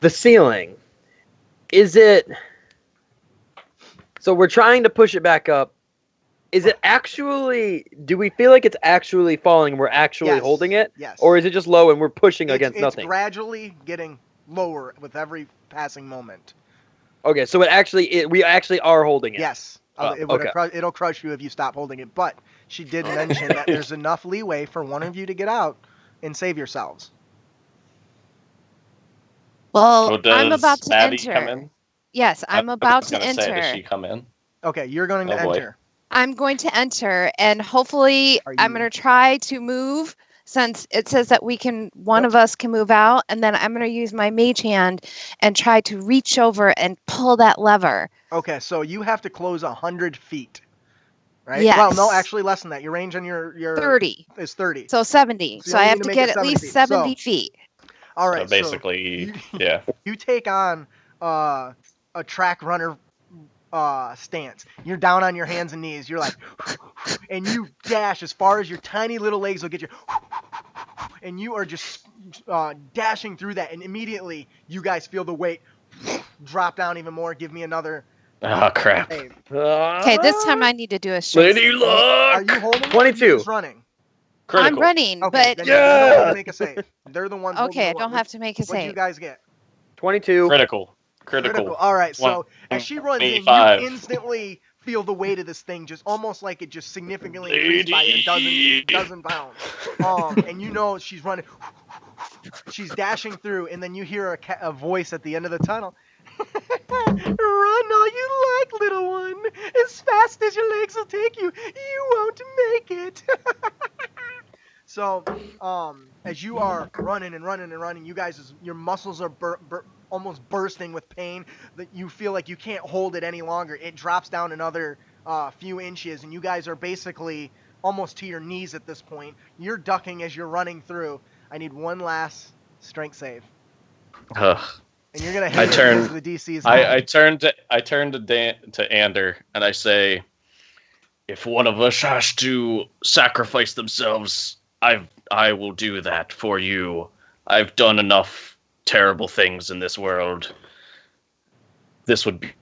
The ceiling. Is it? So we're trying to push it back up. Is it actually? Do we feel like it's actually falling and we're actually Yes. holding it? Yes. Or is it just low and we're pushing against it's nothing? gradually getting lower with every passing moment. Okay, so we actually are holding it. Yes. Oh, It'll crush you if you stop holding it. But she did mention that there's enough leeway for one of you to get out and save yourselves. Well, So does I'm about to Maddie enter. come in? Yes, I'm about to Say, does enter. she come in? Okay, you're going to Oh, boy. enter. I'm going to enter, and hopefully, Are I'm you- going to try to move since it says that one Yep. of us can move out, and then I'm going to use my mage hand and try to reach over and pull that lever. Okay, so you have to close 100 feet, right? Well, no, Yes. actually less than that. Your range on your 30. is 30. So 70. So you So I only have need to to make get it at least 70 70 feet. feet. All So right, basically, so yeah. you take on a track runner stance. You're down on your hands and knees. You're like, and you dash as far as your tiny little legs will get you, and you are just dashing through that. And immediately, you guys feel the weight drop down even more. Give me another Oh crap. save. Okay, this time I need to do a strength Lady save. Are you luck. holding it? Or are 22. you just running? Critical. I'm running, Okay, but then you don't need Yeah! to make a save. They're the ones. holding okay, I the don't one. have to make a What'd you save. guys get? 22. Critical. Critical. All right, so as she runs in, you 25. instantly feel the weight of this thing, just almost like it just significantly increased by a dozen pounds. And you know she's running, she's dashing through, and then you hear a voice at the end of the tunnel. Run all you like, little one. As fast as your legs will take you, you won't make it. So, as you are running and running and running, you guys, your muscles are almost bursting with pain. That you feel like you can't hold it any longer. It drops down another few inches, and you guys are basically almost to your knees at this point. You're ducking as you're running through. I need one last strength save, Ugh. and you're gonna I hate it turn- because the DC is high. I turn to Ander and I say, if one of us has to sacrifice themselves, I will do that for you. I've done enough terrible things in this world. This would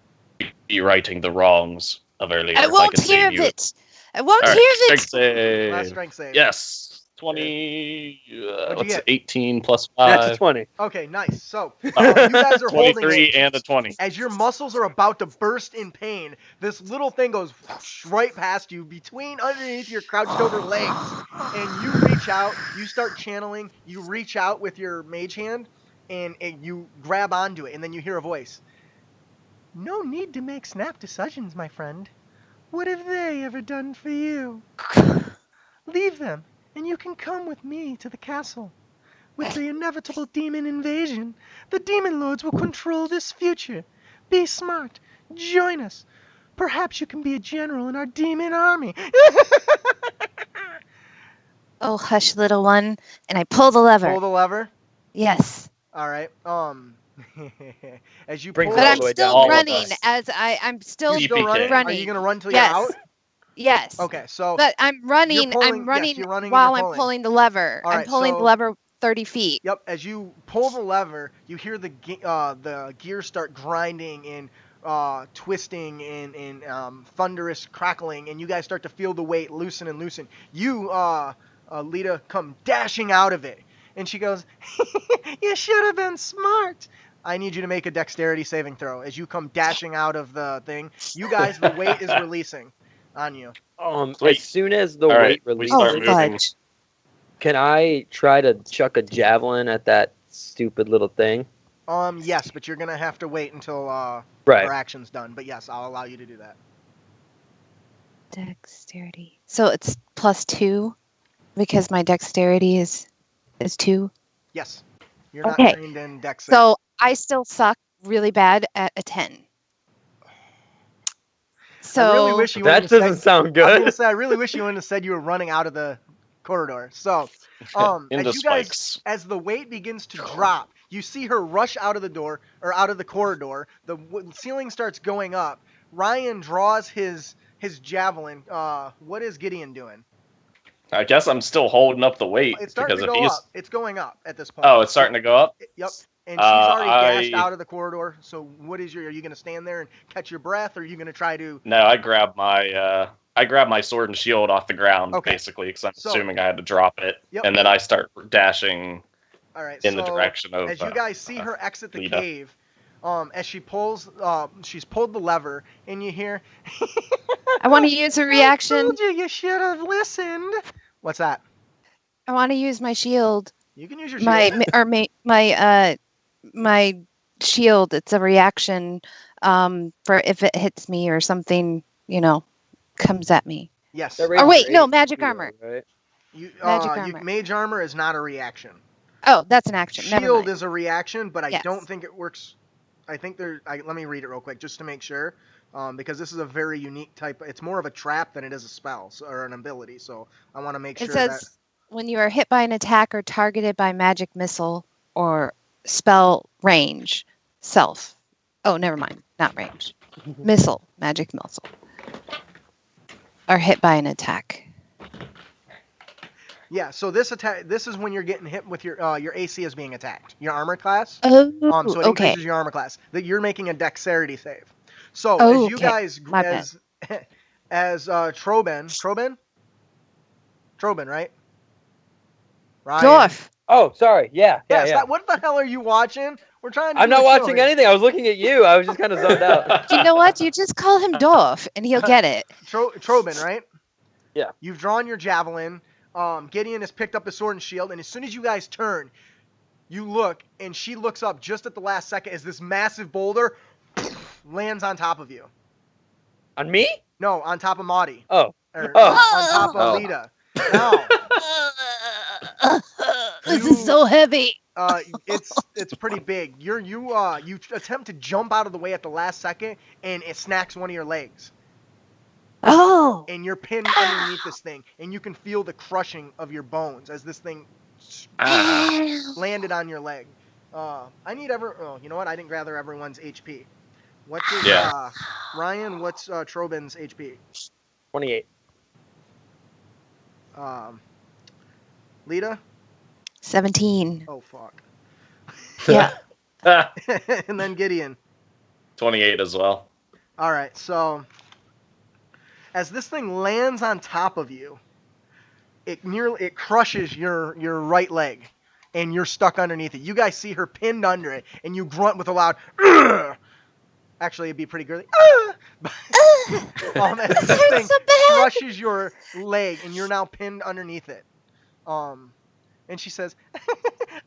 be righting the wrongs of earlier. I if won't can hear save of you. it. I won't All right, hear of strength it. Last save. strength save. Yes. 20. What'd you What's get? it? 18 plus That's a 5. 20. Okay, nice. So you guys are holding 23 it. and a 20. As your muscles are about to burst in pain, this little thing goes whoosh right past you, underneath your crouched over legs, and you reach out, you start channeling, you reach out with your mage hand, and you grab onto it, and then you hear a voice. No need to make snap decisions, my friend. What have they ever done for you? Leave them, and you can come with me to the castle. With the inevitable demon invasion, the demon lords will control this future. Be smart. Join us. Perhaps you can be a general in our demon army. Oh, hush, little one. And I pull the lever. Pull the lever. Yes. All right. As you Brings pull But all I'm the way still down. running All of us. as I'm still you're still running. running. Are you gonna run till Yes. you're out? Yes. Okay. So But I'm running. pulling- I'm running yes, you're running and while you're I'm pulling. pulling the lever. All I'm right, pulling so- the lever 30 feet. Yep, as you pull the lever, you hear the gears start grinding and twisting and thunderous crackling, and you guys start to feel the weight loosen and loosen. You, Lita, come dashing out of it, and she goes, "You should have been smart." I need you to make a dexterity saving throw as you come dashing out of the thing. You guys, the weight is releasing on you. Sweet. As soon as the All right, weight we releases, start Oh, moving. fudge. can I try to chuck a javelin at that stupid little thing? Yes, but you're gonna have to wait until our Right. action's done. But yes, I'll allow you to do that. Dexterity. So it's +2 because my dexterity is 2. Yes. You're not Okay. trained in dex saves. So I still suck really bad at a 10. So I really wish you That wouldn't have doesn't said, sound I was gonna good. say, I really wish you wouldn't have said you were running out of the corridor. So, Into as you guys, spikes. as the weight begins to drop, you see her rush out of the door or out of the corridor. The ceiling starts going up. Ryan draws his javelin. What is Gideon doing? I guess I'm still holding up the weight It's starting because to if go he's. up. It's going up at this point. Oh, it's starting to go up. Yep. And she's already dashed I- out of the corridor. So what is are you going to stand there and catch your breath, or are you going to try to? No, I grab my sword and shield off the ground Okay. basically because I'm So- assuming I had to drop it, Yep. and then I start dashing All right. in the so direction of. as you guys see her exit the Lita. cave, as she pulls, she's pulled the lever, and you hear. I want to use a I reaction. told you, you should have listened. What's that? I want to use my shield. You can use your shield. My shield. It's a reaction for if it hits me or something, comes at me. Yes. Or wait, no, magic armor. Right? Magic armor. Mage armor is not a reaction. Oh, that's an action. Never Shield mind. is a reaction, but I Yes. don't think it works. I think let me read it real quick just to make sure, because this is a very unique type. It's more of a trap than it is a spell or an ability. So I want to make It sure says that. when you are hit by an attack or targeted by magic missile or spell range, self. Oh, never mind. Not range. Missile. Magic missile. Or hit by an attack. Yeah. So this is when you're getting hit with your AC is being attacked. Your armor class. Oh, So it okay. increases your armor class. That you're making a dexterity save. So Oh, as you okay. guys My bad. as Troben, right? Ryan. Dwarf. Oh, sorry. Yeah. What the hell are you watching? We're trying to. I'm do not a show watching here. anything. I was looking at you. I was just kind of zoned out. You know what? You just call him Dwarf, and he'll get it. Troben, right? Yeah. You've drawn your javelin. Gideon has picked up his sword and shield, and as soon as you guys turn, you look, and she looks up just at the last second as this massive boulder lands on top of you. On me? No, on top of Maudie. Oh. Or Oh. on top of Oh. Lita. Now, This You- is so heavy. it's pretty big. You attempt to jump out of the way at the last second, and it snacks one of your legs, Oh. and you're pinned underneath this thing, and you can feel the crushing of your bones as this thing landed on your leg. I need you know what? I didn't gather everyone's HP. What's his, Yeah. Ryan? What's Troben's HP? 28. Lita? 17. Oh fuck. Yeah. And then Gideon. 28 as well. All right, so as this thing lands on top of you, it crushes your right leg, and you're stuck underneath it. You guys see her pinned under it, and you grunt with a loud. Ugh! Actually, it'd be pretty girly. As this Hurts thing so bad. crushes your leg, and you're now pinned underneath it. And she says,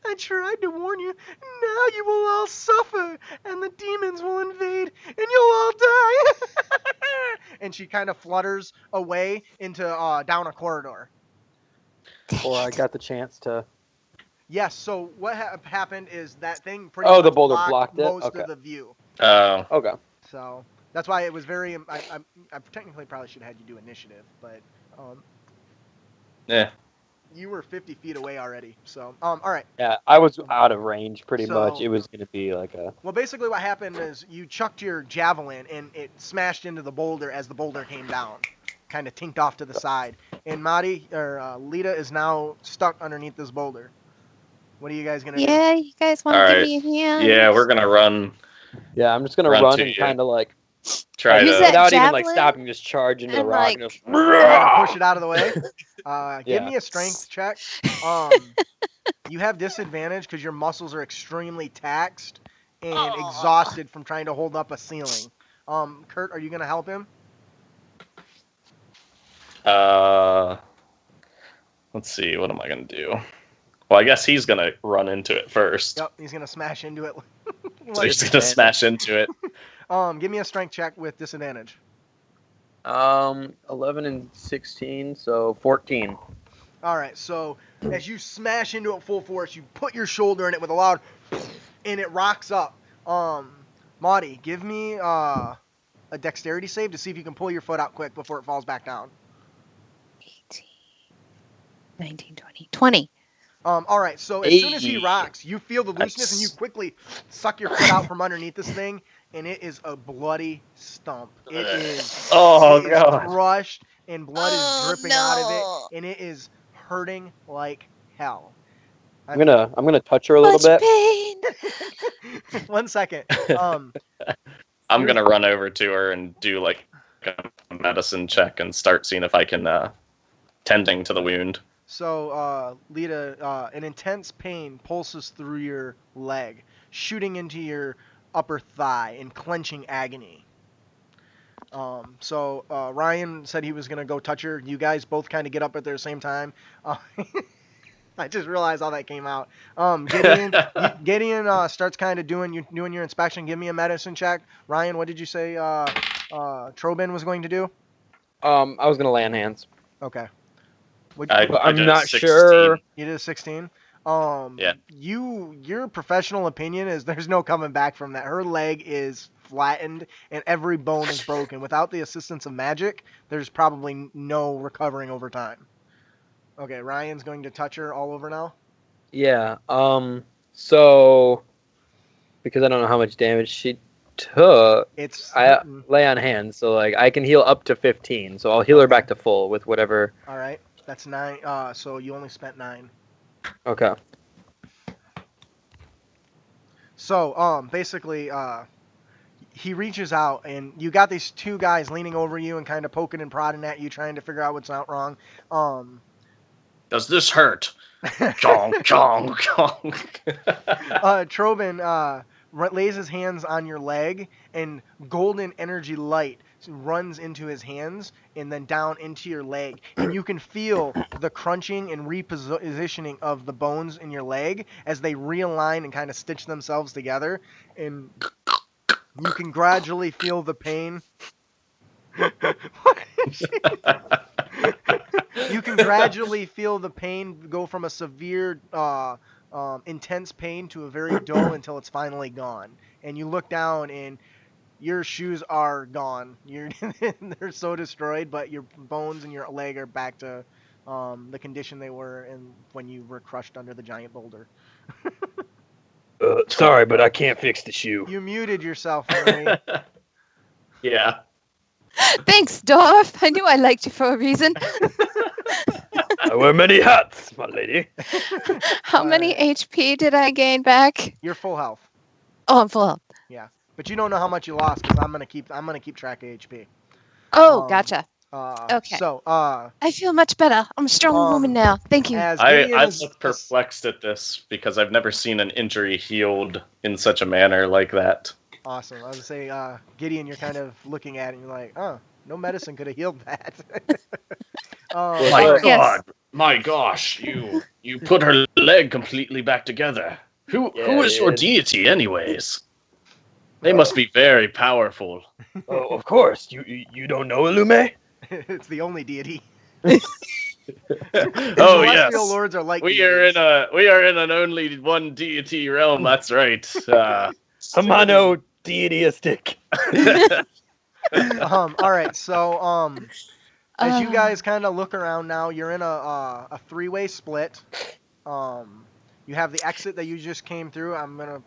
I tried to warn you. Now you will all suffer, and the demons will invade, and you'll all die. And she kind of flutters away into down a corridor. Or I got the chance to. Yes. So what happened is that thing pretty Oh, much the boulder blocked it? most Okay. of the view. Oh. Okay. So that's why it was very. I technically probably should have had you do initiative, but Yeah. you were 50 feet away already. So all right. Yeah, I was out of range pretty So- much. It was going to be like a. Well, basically what happened is you chucked your javelin and it smashed into the boulder as the boulder came down, kind of tinked off to the side. And Lita is now stuck underneath this boulder. What are you guys gonna do? Yeah, you guys want to All give right. me a hand? Yeah, we're gonna run. Yeah, I'm just going to Run run to and you. kind of like. Try Use to. that Without even like javelin stopping, just charge into the and, rock. like- and just, Push it out of the way. Give Yeah. me a strength check. You have disadvantage because your muscles are extremely taxed and exhausted from trying to hold up a ceiling. Kurt, are you gonna help him? Let's see. What am I gonna do? Well, I guess he's gonna run into it first. Yep, he's gonna smash into it. So he's gonna smash into it. Give me a strength check with disadvantage. 11 and 16, so 14. All right, so as you smash into it full force, you put your shoulder in it with a loud, and it rocks up. Maudie, give me a dexterity save to see if you can pull your foot out quick before it falls back down. 18, 19, 20. 20. All right, so as soon as he Hey. rocks, you feel the looseness, and you quickly suck your foot out from underneath this thing, and it is a bloody stump. It is, Oh it is god. crushed, and blood Oh, is dripping out of no. it, and it is hurting like hell. I'm gonna touch her a little Much bit. pain. 1 second. I'm gonna run over to her and do like a medicine check and start seeing if I can tending to the wound. So, Lita, an intense pain pulses through your leg, shooting into your upper thigh in clenching agony. So Ryan said he was going to go touch her. You guys both kind of get up at the same time. I just realized how that came out. Gideon starts kind of doing your inspection. Give me a medicine check. Ryan, what did you say Troben was going to do? I was gonna land hands. Okay. I'm did not 16. sure. You did a 16. Yeah. Your professional opinion is there's no coming back from that. Her leg is flattened and every bone is broken. Without the assistance of magic, there's probably no recovering over time. Okay, Ryan's going to touch her all over now. Yeah. So because I don't know how much damage she took, It's I lay on hands, so like I can heal up to 15. So I'll heal her back to full with whatever. all right. That's 9. So you only spent 9. Okay. So basically he reaches out and you got these two guys leaning over you and kind of poking and prodding at you, trying to figure out what's not wrong. Does this hurt? Chong, chong, chong. Trobin lays his hands on your leg, and golden energy light runs into his hands and then down into your leg. And you can feel the crunching and repositioning of the bones in your leg as they realign and kind of stitch themselves together. And you can gradually feel the pain. You can gradually feel the pain go from a severe, intense pain to a very dull until it's finally gone. And you look down and your shoes are gone. They're so destroyed, but your bones and your leg are back to the condition they were in when you were crushed under the giant boulder. Sorry, but I can't fix the shoe. You muted yourself, Henry. Yeah. Thanks, Dwarf. I knew I liked you for a reason. I wear many hats, my lady. How many HP did I gain back? You're full health. Oh, I'm full health. But you don't know how much you lost because I'm gonna keep track of HP. Oh, gotcha. Okay. So I feel much better. I'm a strong woman now. Thank you. I look perplexed at this because I've never seen an injury healed in such a manner like that. Awesome. I was gonna say, Gideon, you're kind of looking at it and you're like, oh, no medicine could have healed that. My God, my gosh, you put her leg completely back together. Who is your deity, anyways? They must be very powerful. Oh, of course. You don't know Illume? It's the only deity. Oh yes, lords are like we are in an only one deity realm. That's right. Samano deityistic. All right. So as you guys kind of look around now, you're in a three-way split. You have the exit that you just came through.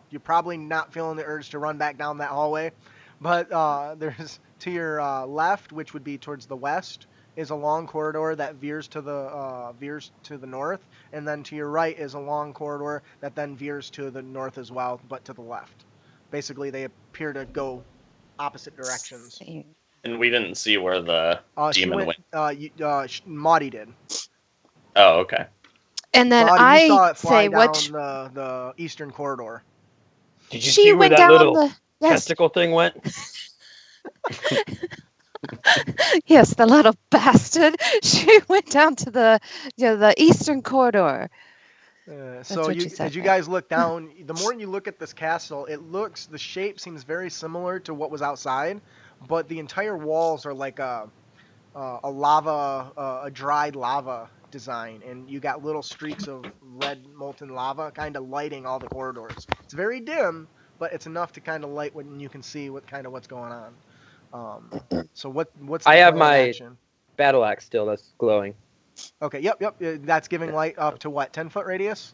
You're probably not feeling the urge to run back down that hallway, but there's to your left, which would be towards the west, is a long corridor that veers to the north, and then to your right is a long corridor that then veers to the north as well, but to the left. Basically, they appear to go opposite directions. And we didn't see where the demon went. Maudie did. Oh, okay. And then Maudie, you saw it fly say down which the eastern corridor. Did you see where that little testicle thing went? Yes, the little bastard. She went down to the eastern corridor. So as you guys look down, the more you look at this castle, the shape seems very similar to what was outside, but the entire walls are like a dried lava design, and you got little streaks of red molten lava kind of lighting all the corridors. It's very dim, but it's enough to kind of light when you can see what's going on. So what's I have my action? battle axe still that's glowing. Okay, yep. That's giving light up to what, 10-foot radius?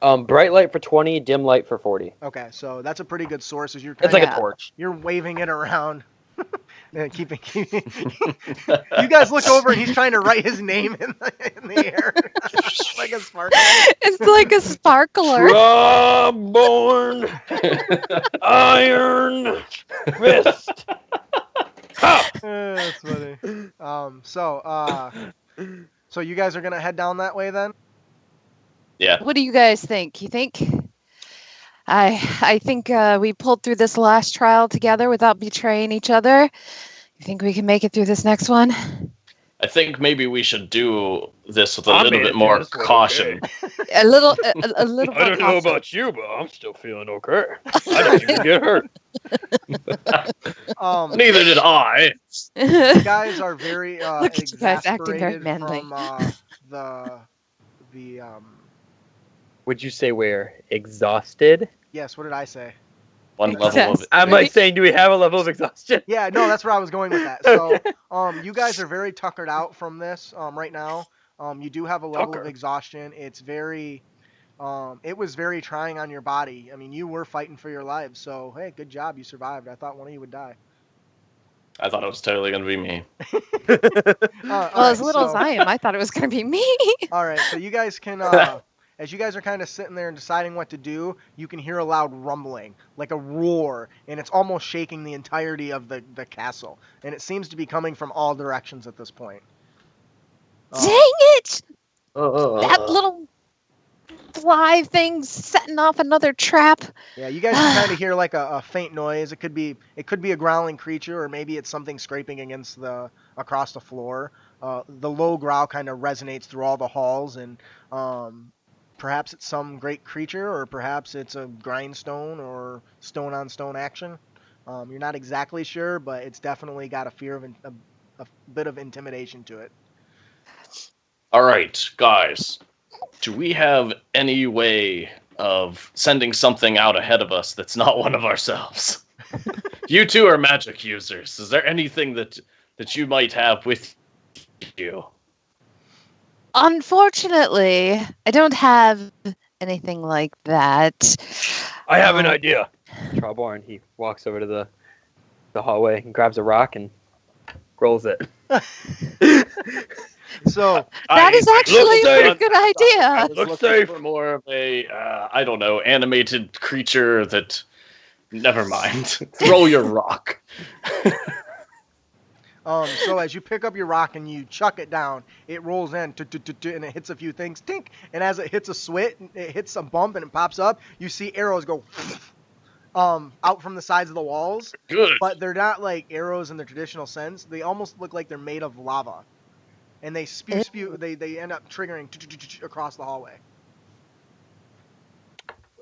Bright light for 20, dim light for 40. Okay, so that's a pretty good source. As it's like a torch. You're waving it around. And keeping. You guys look over and he's trying to write his name in the air. Like a sparkler. It's like a sparkler. Trombone, iron fist. That's funny. So you guys are gonna head down that way then? Yeah. What do you guys think? You think? I think we pulled through this last trial together without betraying each other. You think we can make it through this next one? I think maybe we should do this with a I little made bit it more through this one, caution. A little more I don't know caution. about you, but I'm still feeling okay. I didn't even get hurt. Neither did I. You guys are very Look at you guys acting very exasperated manly. from the Would you say we're exhausted? yes, what did I say? One level of I'm like saying, do we have a level of exhaustion? Yeah, no, that's where I was going with that. So, you guys are very tuckered out from this right now. You do have a level of Tucker. exhaustion. It's very, it was very trying on your body. I mean, you were fighting for your lives. So, hey, good job, you survived. I thought one of you would die. I thought it was totally going to be me. Well, as little as I am, I thought it was going to be me. All right, so you guys can, as you guys are kind of sitting there and deciding what to do, you can hear a loud rumbling, like a roar, and it's almost shaking the entirety of the castle. And it seems to be coming from all directions at this point. Dang it! That little fly thing setting off another trap. Yeah, you guys can kind of hear like a faint noise. It could be a growling creature, or maybe it's something scraping against across the floor. The low growl kind of resonates through all the halls, and perhaps it's some great creature, or perhaps it's a grindstone or stone on stone action. You're not exactly sure, but it's definitely got a fear of a bit of intimidation to it. All right, guys. Do we have any way of sending something out ahead of us that's not one of ourselves? You two are magic users. Is there anything that you might have with you? Unfortunately, I don't have anything like that. I have an idea. Trauborn, he walks over to the hallway and grabs a rock and rolls it. So That is actually a safe. good I idea. was Look looking safe. for more of a, I don't know, animated creature that... Never mind. Throw your rock. So as you pick up your rock and you chuck it down, it rolls in, and it hits a few things, tink. And as it hits a swit, it hits a bump and it pops up. You see arrows go out from the sides of the walls, Good. but they're not like arrows in the traditional sense. They almost look like they're made of lava, and they spew. They end up triggering across the hallway.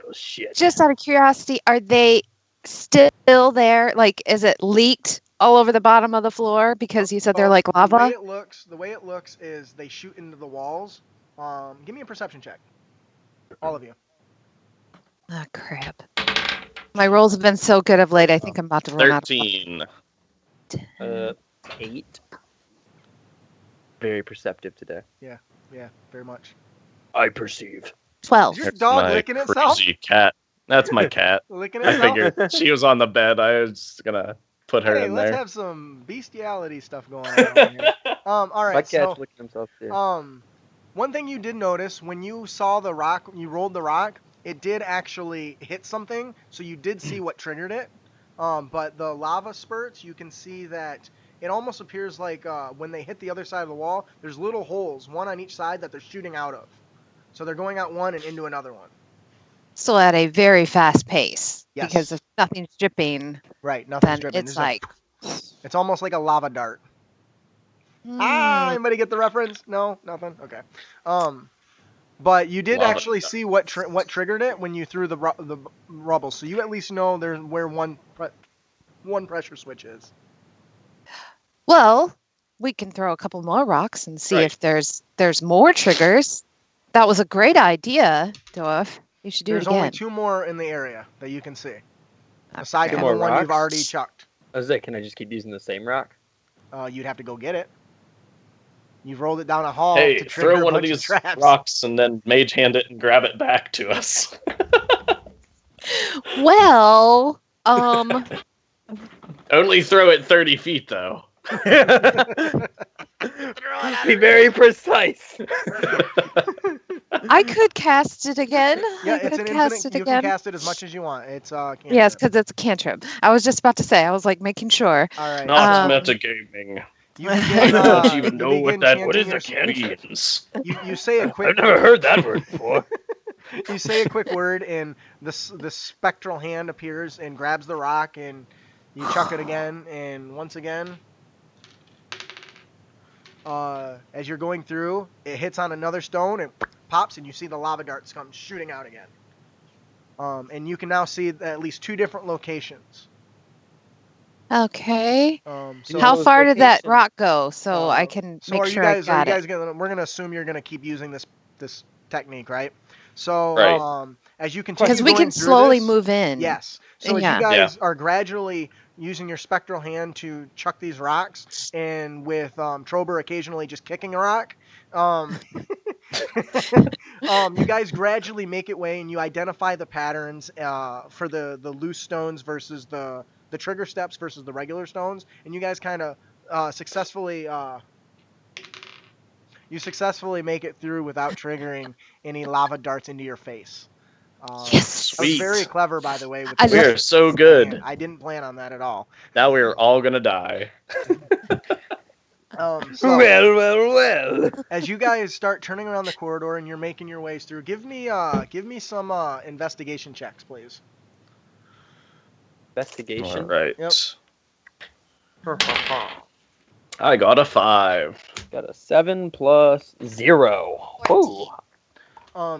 Oh, shit. Just out of curiosity, are they still there? Like, is it leaked all over the bottom of the floor? Because you said they're like The way lava. it looks is they shoot into the walls. Give me a perception check, all of you. Oh, crap. My rolls have been so good of late, I think I'm about to run out of 13. 8. Very perceptive today. Yeah, very much. I perceive. 12. Is your dog My licking itself? crazy cat. That's my cat. Licking I itself? figured she was on the bed. I was gonna put her Hey, in let's there. have some bestiality stuff going on here. All My right. cat's So, licking himself too. one thing you did notice when you saw the rock, you rolled the rock, it did actually hit something. So you did see what triggered it. But the lava spurts, you can see that it almost appears like when they hit the other side of the wall, there's little holes, one on each side that they're shooting out of. So they're going out one and into another one. Still at a very fast pace. Yes. Because if nothing's dripping, Right. Nothing's then dripping. it's There's it's almost like a lava dart. hmm, Anybody get the reference? No, nothing. Okay. But you did Lava actually dart. see what triggered it when you threw the rubble, so you at least know there's where one pressure switch is. well, we can throw a couple more rocks and see Right. if there's more triggers. That was a great idea, Dwarf. You should do There's it again. only 2 more in the area that you can see, aside Okay. from More the one you've rocks? already chucked. I was like, can I just keep using the same rock? You'd have to go get it. You've rolled it down a hall Hey, to trigger throw a one of bunch these traps. rocks and then mage hand it and grab it back to us. Well, Only throw it 30 feet, though. Be very precise. I could cast it again. Yeah, I it's could an cast infinite. it You again. can cast it as much as you want. It's Yes, cantrip. because it's a cantrip. I was just about to say. I was like making sure. All right. Not Um, metagaming. You I begin, don't even you know what begin that chanting what is your- a means. You say a quick. I've never heard that word before. You say a quick word, and the spectral hand appears and grabs the rock, and you chuck it again, and once again, as you're going through, it hits on another stone and pops, and you see the lava darts come shooting out again. And you can now see at least 2 different locations. Okay. So How those far did that locations- rock go so I can so make are you sure guys I got it? gonna? We're gonna assume you're gonna keep using this technique, right? So Right. as you continue Because we going can through slowly this, move in. yes. So as you Yeah. guys are gradually using your spectral hand to chuck these rocks, and with Trober occasionally just kicking a rock, you guys gradually make it way, and you identify the patterns for the loose stones versus the trigger steps versus the regular stones, and you guys kind of successfully make it through without triggering any lava darts into your face. Yes. That was very Sweet. clever, by the way. With I the We love- are so plan. good. I didn't plan on that at all. Now we are all gonna die. So Well. as you guys start turning around the corridor and you're making your ways through, give me some investigation checks, please. Investigation. All right. Yep. I got a 5. Got a 7 plus 0. Woo.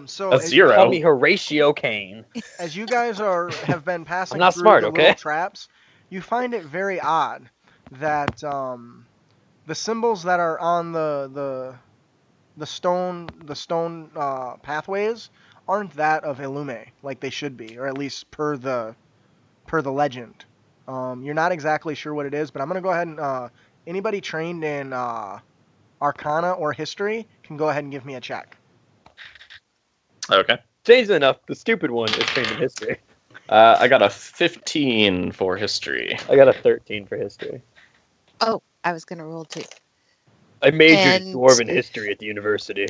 So That's as, 0. Call me Horatio Kane. as you guys have been passing I'm not through smart, the okay? little traps, you find it very odd that the symbols that are on the stone pathways aren't that of Illume like they should be, or at least per the legend. You're not exactly sure what it is, but I'm gonna go ahead and anybody trained in Arcana or History can go ahead and give me a check. Okay. Strangely enough, the stupid one is trained in history. I got a 15 for history. I got a 13 for history. Oh, I was gonna roll 2. I majored in And- dwarven history at the university.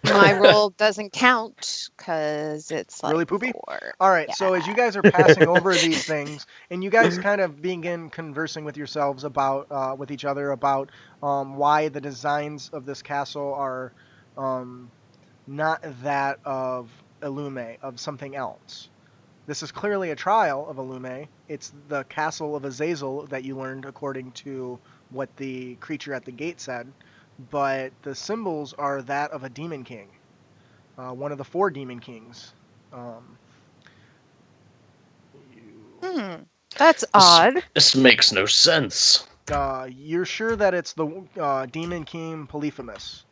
My roll doesn't count because it's like Really poopy? 4. All right, so as you guys are passing over these things, and you guys kind of begin conversing with yourselves about, with each other about why the designs of this castle are not that of Illume, of something else. This is clearly a trial of Illume. It's the castle of Azazel that you learned according to what the creature at the gate said, but the symbols are that of a demon king, one of the 4 demon kings. That's odd. This makes no sense. You're sure that it's the demon king Polyphemus.